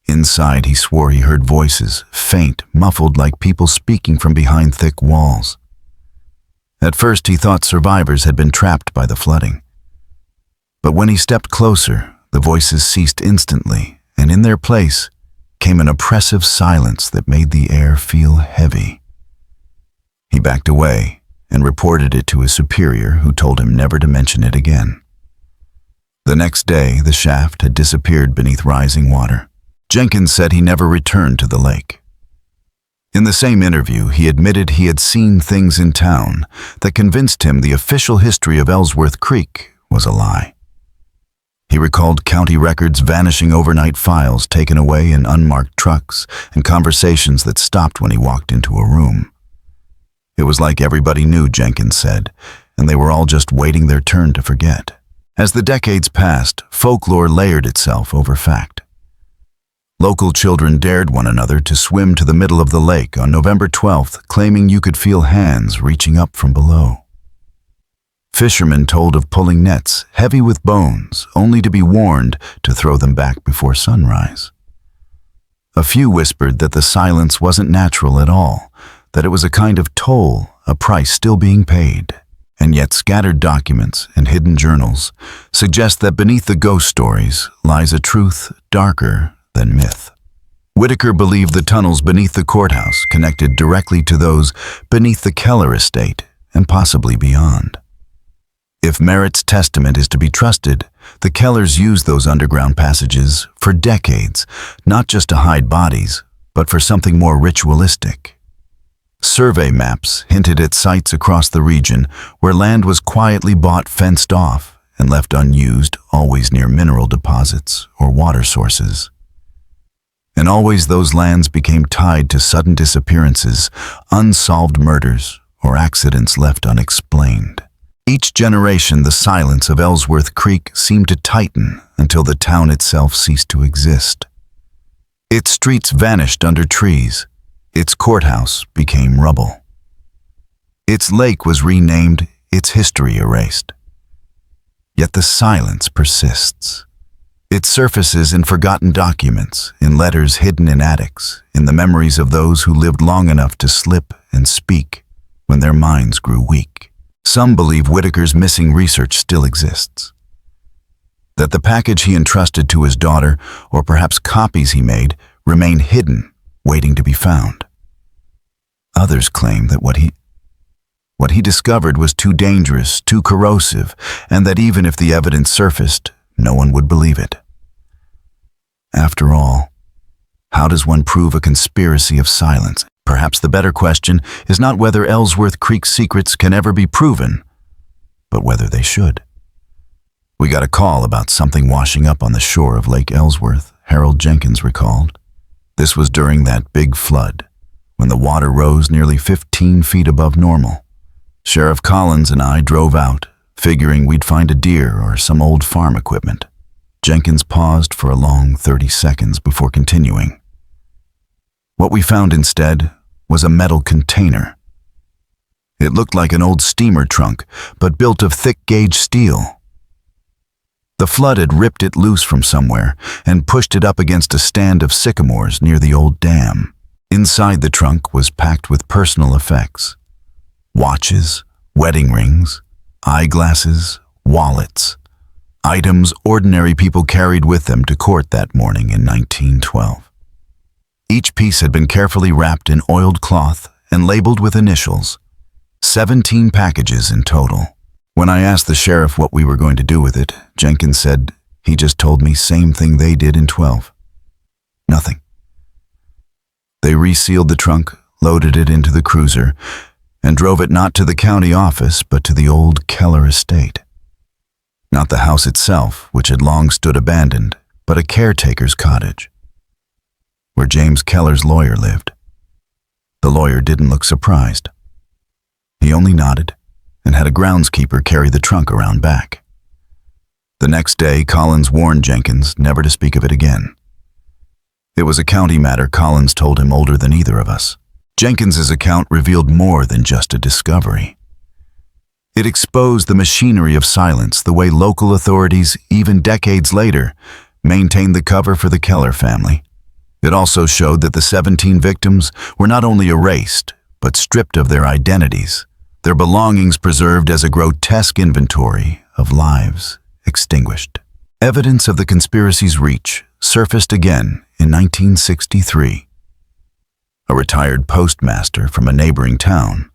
Inside, he swore he heard voices, faint, muffled like people speaking from behind thick walls. At first, he thought survivors had been trapped by the flooding. But when he stepped closer, the voices ceased instantly, and in their place came an oppressive silence that made the air feel heavy. He backed away and reported it to his superior, who told him never to mention it again. The next day, the shaft had disappeared beneath rising water. Jenkins said he never returned to the lake. In the same interview, he admitted he had seen things in town that convinced him the official history of Ellsworth Creek was a lie. He recalled county records, vanishing overnight files taken away in unmarked trucks, and conversations that stopped when he walked into a room. It was like everybody knew, Jenkins said, and they were all just waiting their turn to forget. As the decades passed, folklore layered itself over fact. Local children dared one another to swim to the middle of the lake on November 12th, claiming you could feel hands reaching up from below. Fishermen told of pulling nets heavy with bones, only to be warned to throw them back before sunrise. A few whispered that the silence wasn't natural at all, that it was a kind of toll, a price still being paid. And yet scattered documents and hidden journals suggest that beneath the ghost stories lies a truth darker than myth. Whitaker believed the tunnels beneath the courthouse connected directly to those beneath the Keller estate and possibly beyond. If Merritt's testament is to be trusted, the Kellers used those underground passages for decades, not just to hide bodies, but for something more ritualistic. Survey maps hinted at sites across the region where land was quietly bought, fenced off, and left unused, always near mineral deposits or water sources. And always those lands became tied to sudden disappearances, unsolved murders, or accidents left unexplained. Each generation, the silence of Ellsworth Creek seemed to tighten until the town itself ceased to exist. Its streets vanished under trees. Its courthouse became rubble. Its lake was renamed, its history erased. Yet the silence persists. It surfaces in forgotten documents, in letters hidden in attics, in the memories of those who lived long enough to slip and speak when their minds grew weak. Some believe Whitaker's missing research still exists. That the package he entrusted to his daughter, or perhaps copies he made, remain hidden, waiting to be found. Others claim that what he discovered was too dangerous, too corrosive, and that even if the evidence surfaced, no one would believe it. After all, how does one prove a conspiracy of silence? Perhaps the better question is not whether Ellsworth Creek's secrets can ever be proven, but whether they should. We got a call about something washing up on the shore of Lake Ellsworth, Harold Jenkins recalled. This was during that big flood, when the water rose nearly 15 feet above normal. Sheriff Collins and I drove out, figuring we'd find a deer or some old farm equipment. Jenkins paused for a long 30 seconds before continuing. What we found instead was a metal container. It looked like an old steamer trunk, but built of thick-gauge steel. The flood had ripped it loose from somewhere and pushed it up against a stand of sycamores near the old dam. Inside the trunk was packed with personal effects: watches, wedding rings, eyeglasses, wallets, items ordinary people carried with them to court that morning in 1912. Each piece had been carefully wrapped in oiled cloth and labeled with initials. 17 packages in total. When I asked the sheriff what we were going to do with it, Jenkins said he just told me same thing they did in 12. Nothing. They resealed the trunk, loaded it into the cruiser, and drove it not to the county office but to the old Keller estate. Not the house itself, which had long stood abandoned, but a caretaker's cottage, where James Keller's lawyer lived. The lawyer didn't look surprised. He only nodded and had a groundskeeper carry the trunk around back. The next day, Collins warned Jenkins never to speak of it again. It was a county matter Collins told him older than either of us. Jenkins's account revealed more than just a discovery. It exposed the machinery of silence, the way local authorities, even decades later, maintained the cover for the Keller family. It also showed that the 17 victims were not only erased, but stripped of their identities, their belongings preserved as a grotesque inventory of lives extinguished. Evidence of the conspiracy's reach surfaced again in 1963. A retired postmaster from a neighboring town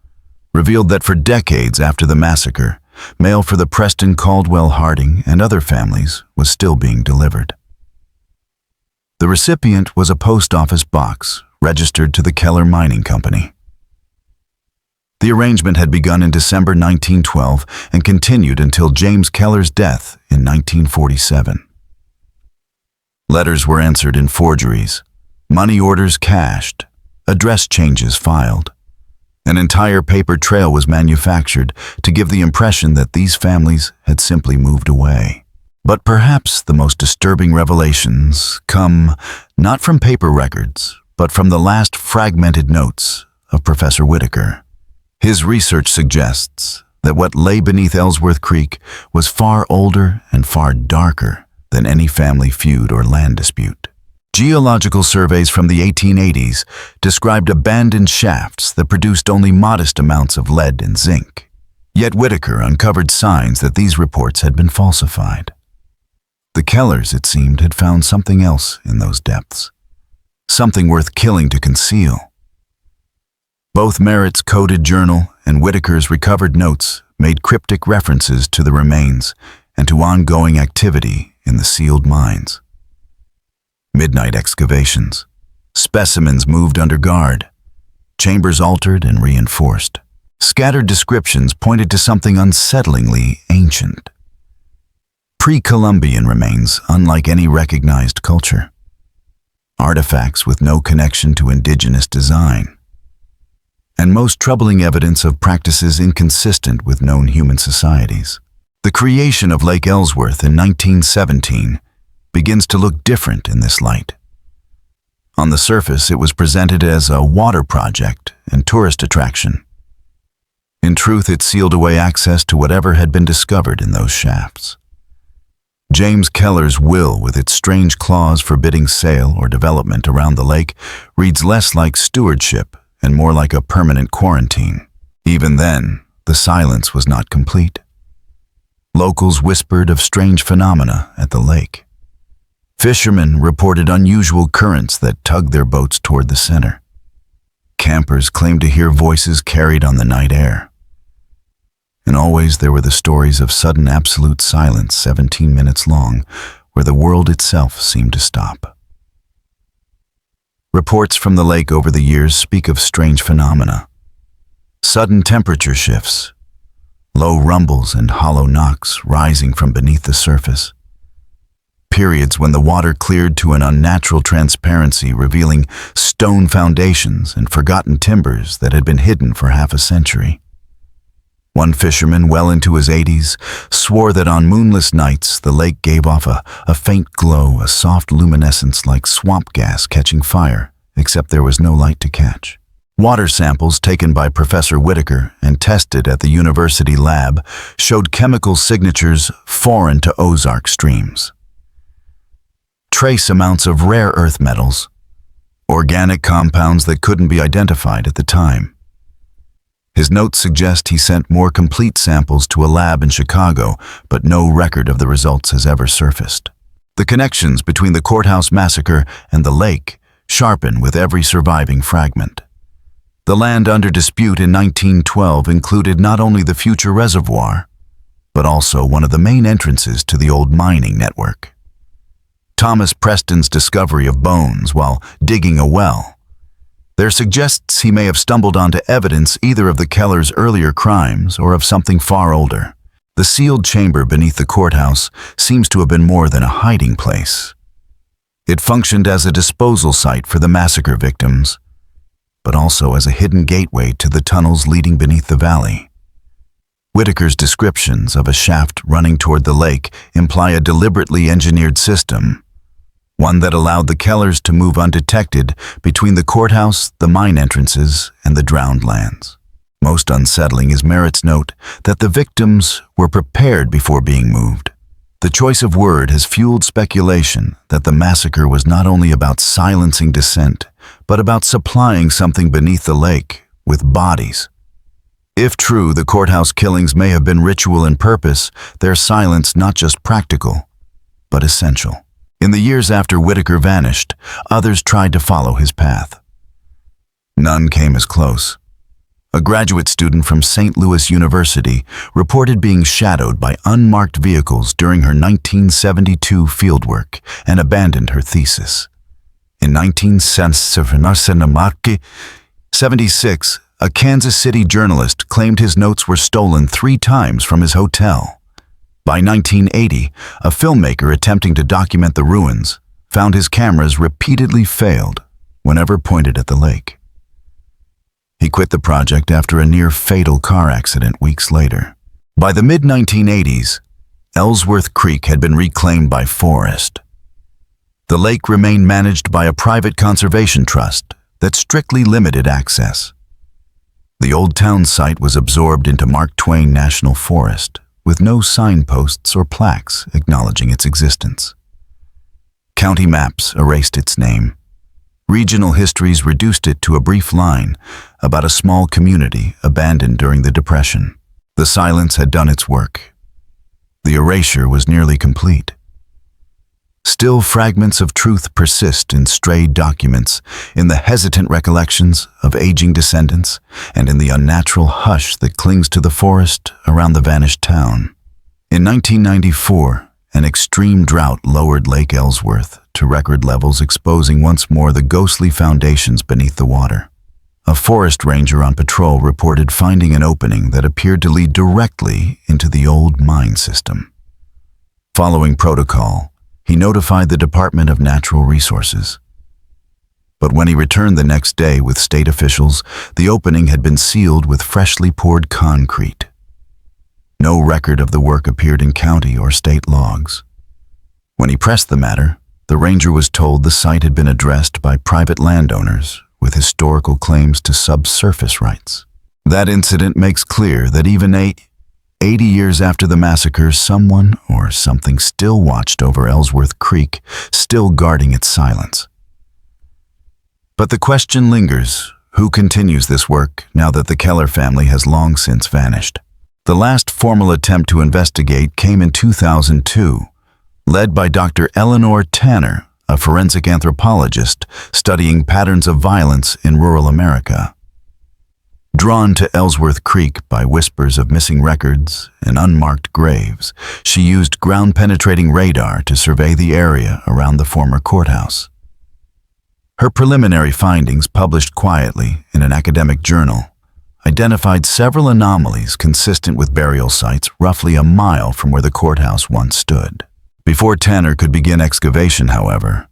revealed that for decades after the massacre, mail for the Preston Caldwell Harding and other families was still being delivered. The recipient was a post office box registered to the Keller Mining Company. The arrangement had begun in December 1912 and continued until James Keller's death in 1947. Letters were answered in forgeries, money orders cashed, address changes filed. An entire paper trail was manufactured to give the impression that these families had simply moved away. But perhaps the most disturbing revelations come not from paper records, but from the last fragmented notes of Professor Whitaker. His research suggests that what lay beneath Ellsworth Creek was far older and far darker than any family feud or land dispute. Geological surveys from the 1880s described abandoned shafts that produced only modest amounts of lead and zinc. Yet Whitaker uncovered signs that these reports had been falsified. The Kellers, it seemed, had found something else in those depths, something worth killing to conceal. Both Merritt's coded journal and Whitaker's recovered notes made cryptic references to the remains and to ongoing activity in the sealed mines. Midnight excavations, specimens moved under guard, chambers altered and reinforced. Scattered descriptions pointed to something unsettlingly ancient. Pre-Columbian remains unlike any recognized culture. Artifacts with no connection to indigenous design. And most troubling evidence of practices inconsistent with known human societies. The creation of Lake Ellsworth in 1917 begins to look different in this light. On the surface, it was presented as a water project and tourist attraction. In truth, it sealed away access to whatever had been discovered in those shafts. James Keller's will, with its strange clause forbidding sale or development around the lake, reads less like stewardship and more like a permanent quarantine. Even then, the silence was not complete. Locals whispered of strange phenomena at the lake. Fishermen reported unusual currents that tugged their boats toward the center. Campers claimed to hear voices carried on the night air. And always there were the stories of sudden absolute silence 17 minutes long, where the world itself seemed to stop. Reports from the lake over the years speak of strange phenomena. Sudden temperature shifts, low rumbles and hollow knocks rising from beneath the surface. Periods when the water cleared to an unnatural transparency, revealing stone foundations and forgotten timbers that had been hidden for half a century. One fisherman, well into his 80s, swore that on moonless nights the lake gave off a faint glow, a soft luminescence like swamp gas catching fire, except there was no light to catch. Water samples taken by Professor Whitaker and tested at the university lab showed chemical signatures foreign to Ozark streams. Trace amounts of rare earth metals, organic compounds that couldn't be identified at the time. His notes suggest he sent more complete samples to a lab in Chicago, but no record of the results has ever surfaced. The connections between the courthouse massacre and the lake sharpen with every surviving fragment. The land under dispute in 1912 included not only the future reservoir, but also one of the main entrances to the old mining network. Thomas Preston's discovery of bones while digging a well. There suggests he may have stumbled onto evidence either of the Kellers' earlier crimes or of something far older. The sealed chamber beneath the courthouse seems to have been more than a hiding place. It functioned as a disposal site for the massacre victims, but also as a hidden gateway to the tunnels leading beneath the valley. Whitaker's descriptions of a shaft running toward the lake imply a deliberately engineered system, one that allowed the Kellers to move undetected between the courthouse, the mine entrances, and the drowned lands. Most unsettling is Merritt's note that the victims were prepared before being moved. The choice of word has fueled speculation that the massacre was not only about silencing dissent, but about supplying something beneath the lake with bodies. If true, the courthouse killings may have been ritual in purpose, their silence not just practical, but essential. In the years after Whitaker vanished, others tried to follow his path. None came as close. A graduate student from St. Louis University reported being shadowed by unmarked vehicles during her 1972 fieldwork and abandoned her thesis. In 1976, a Kansas City journalist claimed his notes were stolen 3 times from his hotel. By 1980, a filmmaker attempting to document the ruins found his cameras repeatedly failed whenever pointed at the lake. He quit the project after a near-fatal car accident weeks later. By the mid-1980s, Ellsworth Creek had been reclaimed by forest. The lake remained managed by a private conservation trust that strictly limited access. The old town site was absorbed into Mark Twain National Forest, with no signposts or plaques acknowledging its existence. County maps erased its name. Regional histories reduced it to a brief line about a small community abandoned during the Depression. The silence had done its work. The erasure was nearly complete. Still, fragments of truth persist in strayed documents, in the hesitant recollections of aging descendants, and in the unnatural hush that clings to the forest around the vanished town. In 1994, an extreme drought lowered Lake Ellsworth to record levels, exposing once more the ghostly foundations beneath the water. A forest ranger on patrol reported finding an opening that appeared to lead directly into the old mine system. Following protocol, he notified the Department of Natural Resources. But when he returned the next day with state officials, the opening had been sealed with freshly poured concrete. No record of the work appeared in county or state logs. When he pressed the matter, the ranger was told the site had been addressed by private landowners with historical claims to subsurface rights. That incident makes clear that even 80 years after the massacre, someone or something still watched over Ellsworth Creek, still guarding its silence. But the question lingers, who continues this work now that the Keller family has long since vanished? The last formal attempt to investigate came in 2002, led by Dr. Eleanor Tanner, a forensic anthropologist studying patterns of violence in rural America. Drawn to Ellsworth Creek by whispers of missing records and unmarked graves, she used ground-penetrating radar to survey the area around the former courthouse. Her preliminary findings, published quietly in an academic journal, identified several anomalies consistent with burial sites roughly a mile from where the courthouse once stood. Before Tanner could begin excavation, however,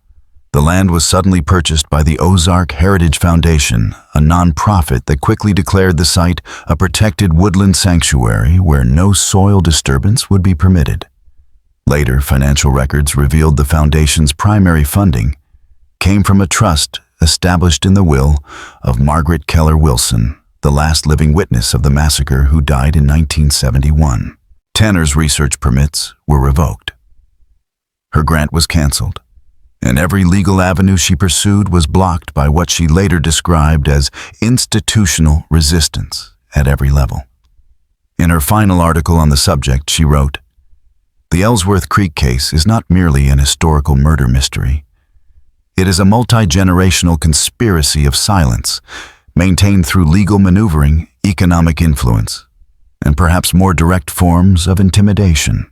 the land was suddenly purchased by the Ozark Heritage Foundation, a nonprofit that quickly declared the site a protected woodland sanctuary where no soil disturbance would be permitted. Later, financial records revealed the foundation's primary funding came from a trust established in the will of Margaret Keller Wilson, the last living witness of the massacre who died in 1971. Tanner's research permits were revoked. Her grant was canceled, and every legal avenue she pursued was blocked by what she later described as institutional resistance at every level. In her final article on the subject, she wrote, "The Ellsworth Creek case is not merely an historical murder mystery. It is a multi-generational conspiracy of silence, maintained through legal maneuvering, economic influence, and perhaps more direct forms of intimidation.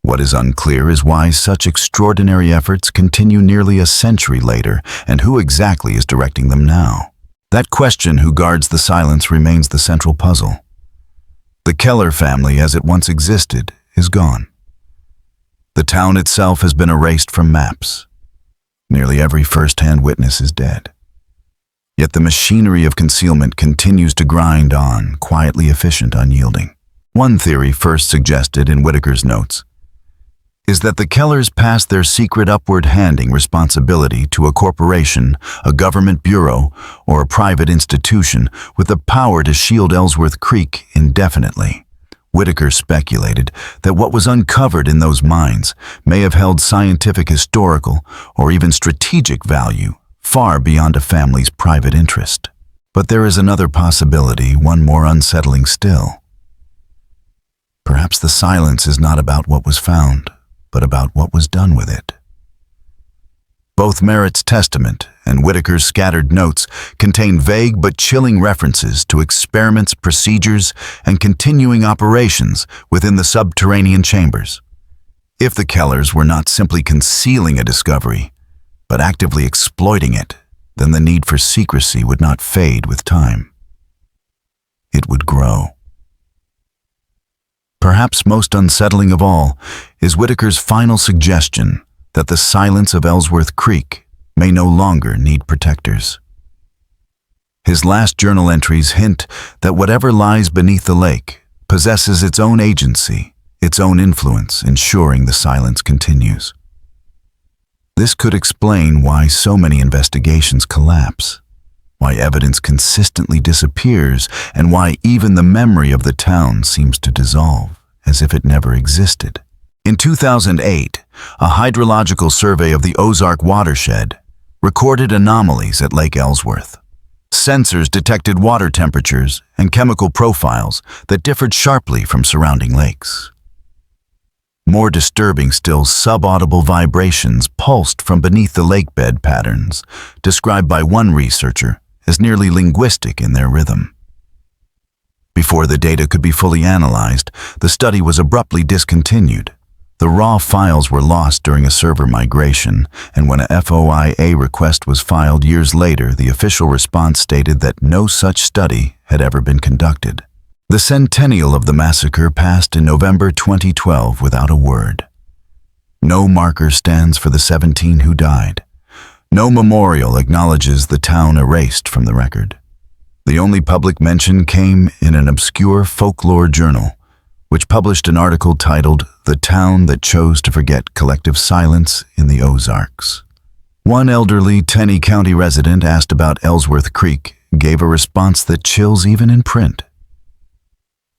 What is unclear is why such extraordinary efforts continue nearly a century later, and who exactly is directing them now. That question, who guards the silence, remains the central puzzle. The Keller family, as it once existed, is gone. The town itself has been erased from maps. Nearly every first-hand witness is dead. Yet the machinery of concealment continues to grind on, quietly efficient, unyielding. One theory first suggested in Whitaker's notes is that the Kellers passed their secret upward-handing responsibility to a corporation, a government bureau, or a private institution with the power to shield Ellsworth Creek indefinitely. Whitaker speculated that what was uncovered in those mines may have held scientific, historical, or even strategic value far beyond a family's private interest. But there is another possibility, one more unsettling still. Perhaps the silence is not about what was found, but about what was done with it. Both Merritt's testament and Whitaker's scattered notes contain vague but chilling references to experiments, procedures, and continuing operations within the subterranean chambers. If the Kellers were not simply concealing a discovery, but actively exploiting it, then the need for secrecy would not fade with time. It would grow. Perhaps most unsettling of all is Whitaker's final suggestion that the silence of Ellsworth Creek may no longer need protectors. His last journal entries hint that whatever lies beneath the lake possesses its own agency, its own influence, ensuring the silence continues. This could explain why so many investigations collapse, why evidence consistently disappears, and why even the memory of the town seems to dissolve, as if it never existed. In 2008, a hydrological survey of the Ozark watershed recorded anomalies at Lake Ellsworth. Sensors detected water temperatures and chemical profiles that differed sharply from surrounding lakes. More disturbing still, subaudible vibrations pulsed from beneath the lake bed patterns, described by one researcher as nearly linguistic in their rhythm. Before the data could be fully analyzed, the study was abruptly discontinued. The raw files were lost during a server migration, and when a FOIA request was filed years later, the official response stated that no such study had ever been conducted. The centennial of the massacre passed in November 2012 without a word. No marker stands for the 17 who died. No memorial acknowledges the town erased from the record. The only public mention came in an obscure folklore journal, which published an article titled "The Town That Chose to Forget Collective Silence in the Ozarks." One elderly Tenney County resident asked about Ellsworth Creek gave a response that chills even in print.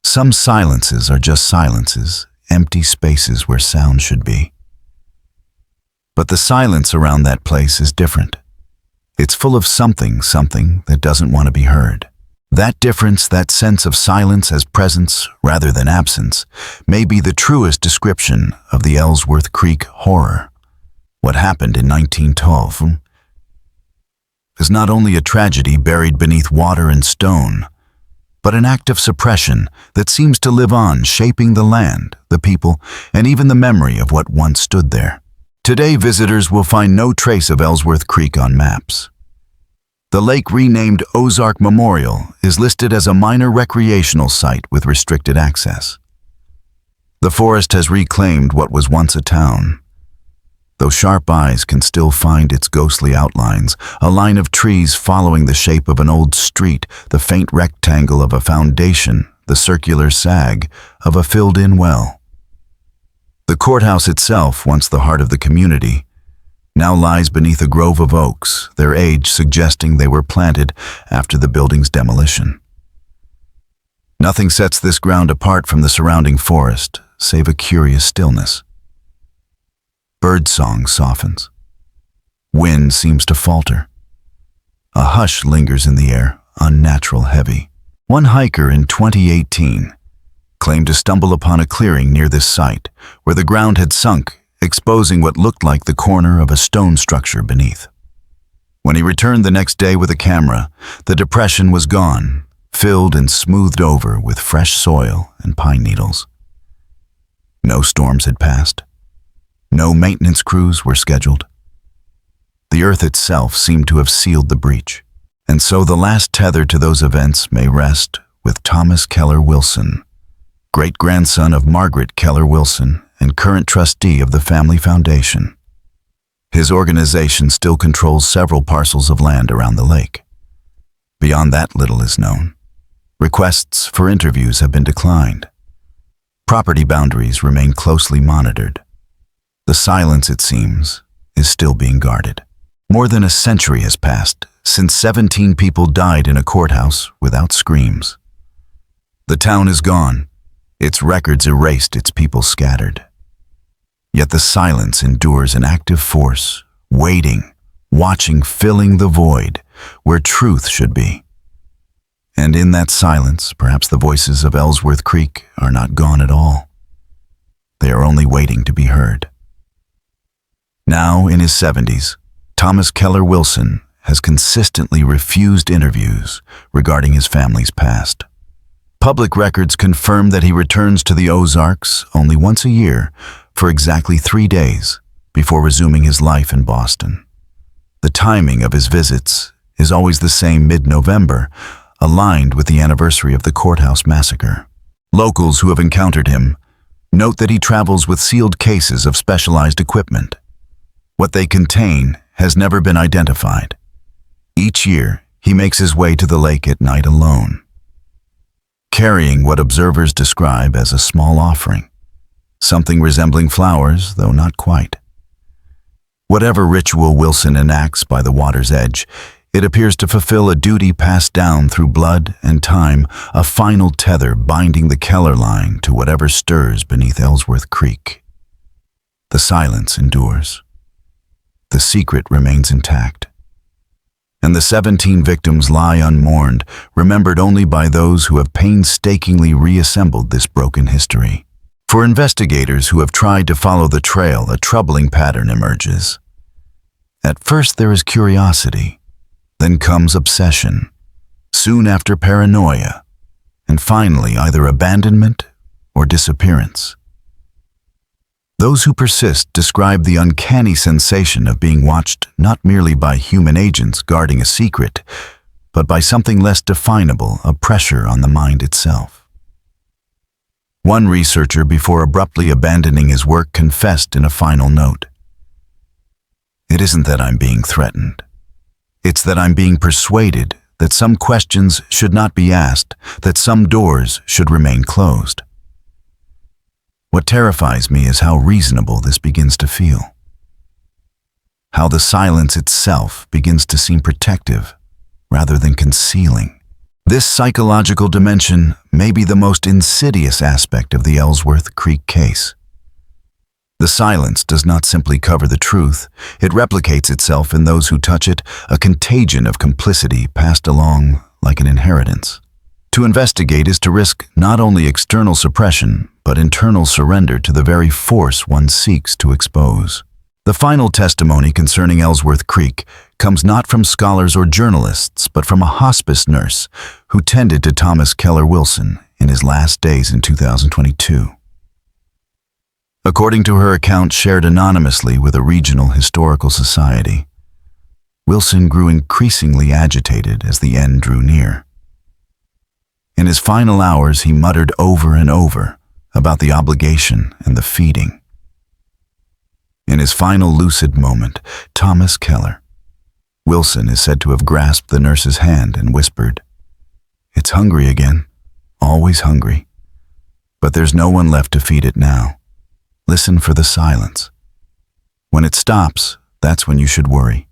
Some silences are just silences, empty spaces where sound should be. But the silence around that place is different. It's full of something that doesn't want to be heard. That difference, that sense of silence as presence rather than absence, may be the truest description of the Ellsworth Creek horror. What happened in 1912 is not only a tragedy buried beneath water and stone, but an act of suppression that seems to live on, shaping the land, the people, and even the memory of what once stood there. Today, visitors will find no trace of Ellsworth Creek on maps. The lake, renamed Ozark Memorial, is listed as a minor recreational site with restricted access. The forest has reclaimed what was once a town. Though sharp eyes can still find its ghostly outlines, a line of trees following the shape of an old street, the faint rectangle of a foundation, the circular sag of a filled-in well. The courthouse itself, once the heart of the community, now lies beneath a grove of oaks, their age suggesting they were planted after the building's demolition. Nothing sets this ground apart from the surrounding forest, save a curious stillness. Birdsong softens. Wind seems to falter. A hush lingers in the air, unnatural heavy. One hiker in 2018 claimed to stumble upon a clearing near this site, where the ground had sunk, exposing what looked like the corner of a stone structure beneath. When he returned the next day with a camera, the depression was gone, filled and smoothed over with fresh soil and pine needles. No storms had passed. No maintenance crews were scheduled. The earth itself seemed to have sealed the breach, and so the last tether to those events may rest with Thomas Keller Wilson, great-grandson of Margaret Keller Wilson and current trustee of the family foundation. His organization still controls several parcels of land around the lake. Beyond that, little is known. Requests for interviews have been declined. Property boundaries remain closely monitored. The silence, it seems, is still being guarded. More than a century has passed since 17 people died in a courthouse without screams. The town is gone, its records erased, its people scattered. Yet the silence endures an active force, waiting, watching, filling the void where truth should be. And in that silence, perhaps the voices of Ellsworth Creek are not gone at all. They are only waiting to be heard. Now in his 70s, Thomas Keller Wilson has consistently refused interviews regarding his family's past. Public records confirm that he returns to the Ozarks only once a year for exactly 3 days before resuming his life in Boston. The timing of his visits is always the same, mid-November, aligned with the anniversary of the courthouse massacre. Locals who have encountered him note that he travels with sealed cases of specialized equipment. What they contain has never been identified. Each year, he makes his way to the lake at night alone, carrying what observers describe as a small offering, something resembling flowers, though not quite. Whatever ritual Wilson enacts by the water's edge, it appears to fulfill a duty passed down through blood and time, a final tether binding the Keller line to whatever stirs beneath Ellsworth Creek. The silence endures. The secret remains intact. And the 17 victims lie unmourned, remembered only by those who have painstakingly reassembled this broken history. For investigators who have tried to follow the trail, a troubling pattern emerges. At first there is curiosity, then comes obsession, soon after paranoia, and finally either abandonment or disappearance. Those who persist describe the uncanny sensation of being watched not merely by human agents guarding a secret, but by something less definable, a pressure on the mind itself. One researcher, before abruptly abandoning his work, confessed in a final note, "It isn't that I'm being threatened. It's that I'm being persuaded that some questions should not be asked, that some doors should remain closed. What terrifies me is how reasonable this begins to feel. How the silence itself begins to seem protective rather than concealing. This psychological dimension may be the most insidious aspect of the Ellsworth Creek case. The silence does not simply cover the truth, it replicates itself in those who touch it, a contagion of complicity passed along like an inheritance. To investigate is to risk not only external suppression, but internal surrender to the very force one seeks to expose. The final testimony concerning Ellsworth Creek comes not from scholars or journalists, but from a hospice nurse who tended to Thomas Keller Wilson in his last days in 2022. According to her account shared anonymously with a regional historical society, Wilson grew increasingly agitated as the end drew near. In his final hours, he muttered over and over about the obligation and the feeding. In his final lucid moment, Thomas Keller, Wilson is said to have grasped the nurse's hand and whispered, "It's hungry again, always hungry. But there's no one left to feed it now. Listen for the silence. When it stops, that's when you should worry.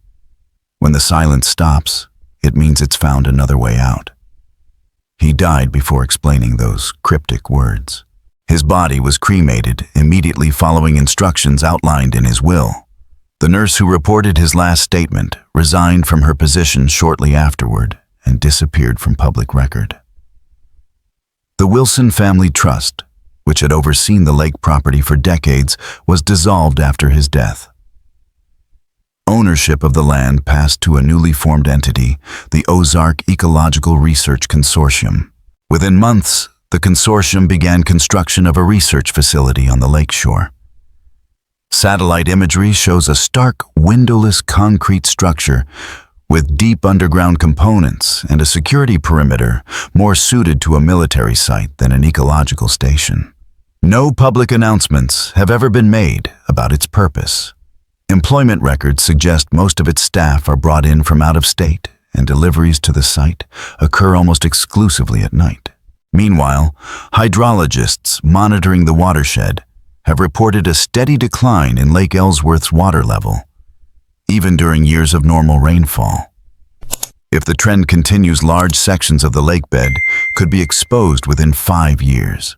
When the silence stops, it means it's found another way out." He died before explaining those cryptic words. His body was cremated immediately following instructions outlined in his will. The nurse who reported his last statement resigned from her position shortly afterward and disappeared from public record. The Wilson Family Trust, which had overseen the lake property for decades, was dissolved after his death. Ownership of the land passed to a newly formed entity, the Ozark Ecological Research Consortium. Within months, the consortium began construction of a research facility on the lakeshore. Satellite imagery shows a stark, windowless concrete structure with deep underground components and a security perimeter more suited to a military site than an ecological station. No public announcements have ever been made about its purpose. Employment records suggest most of its staff are brought in from out of state, and deliveries to the site occur almost exclusively at night. Meanwhile, hydrologists monitoring the watershed have reported a steady decline in Lake Ellsworth's water level, even during years of normal rainfall. If the trend continues, large sections of the lakebed could be exposed within 5 years.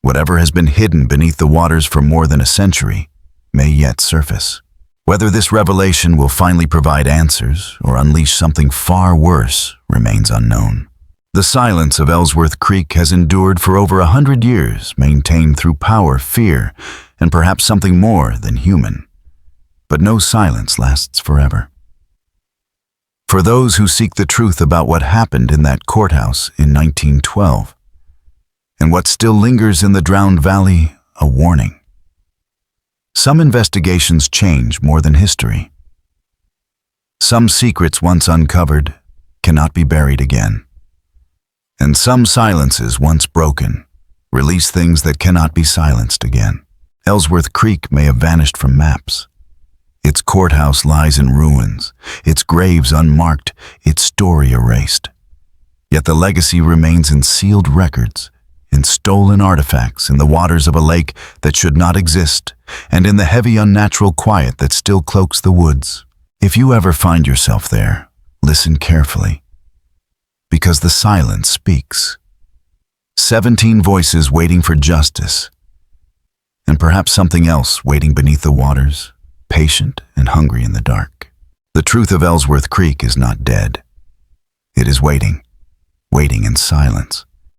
Whatever has been hidden beneath the waters for more than a century may yet surface. Whether this revelation will finally provide answers or unleash something far worse remains unknown. The silence of Ellsworth Creek has endured for over 100 years, maintained through power, fear, and perhaps something more than human. But no silence lasts forever. For those who seek the truth about what happened in that courthouse in 1912, and what still lingers in the drowned valley, a warning. Some investigations change more than history. Some secrets once uncovered cannot be buried again. And some silences once broken release things that cannot be silenced again. Ellsworth Creek may have vanished from maps. Its courthouse lies in ruins, its graves unmarked, its story erased. Yet the legacy remains in sealed records, in stolen artifacts, in the waters of a lake that should not exist, and in the heavy unnatural quiet that still cloaks the woods. If you ever find yourself there, listen carefully, because the silence speaks. 17 voices waiting for justice, and perhaps something else waiting beneath the waters, patient and hungry in the dark. The truth of Ellsworth Creek is not dead. It is waiting in silence.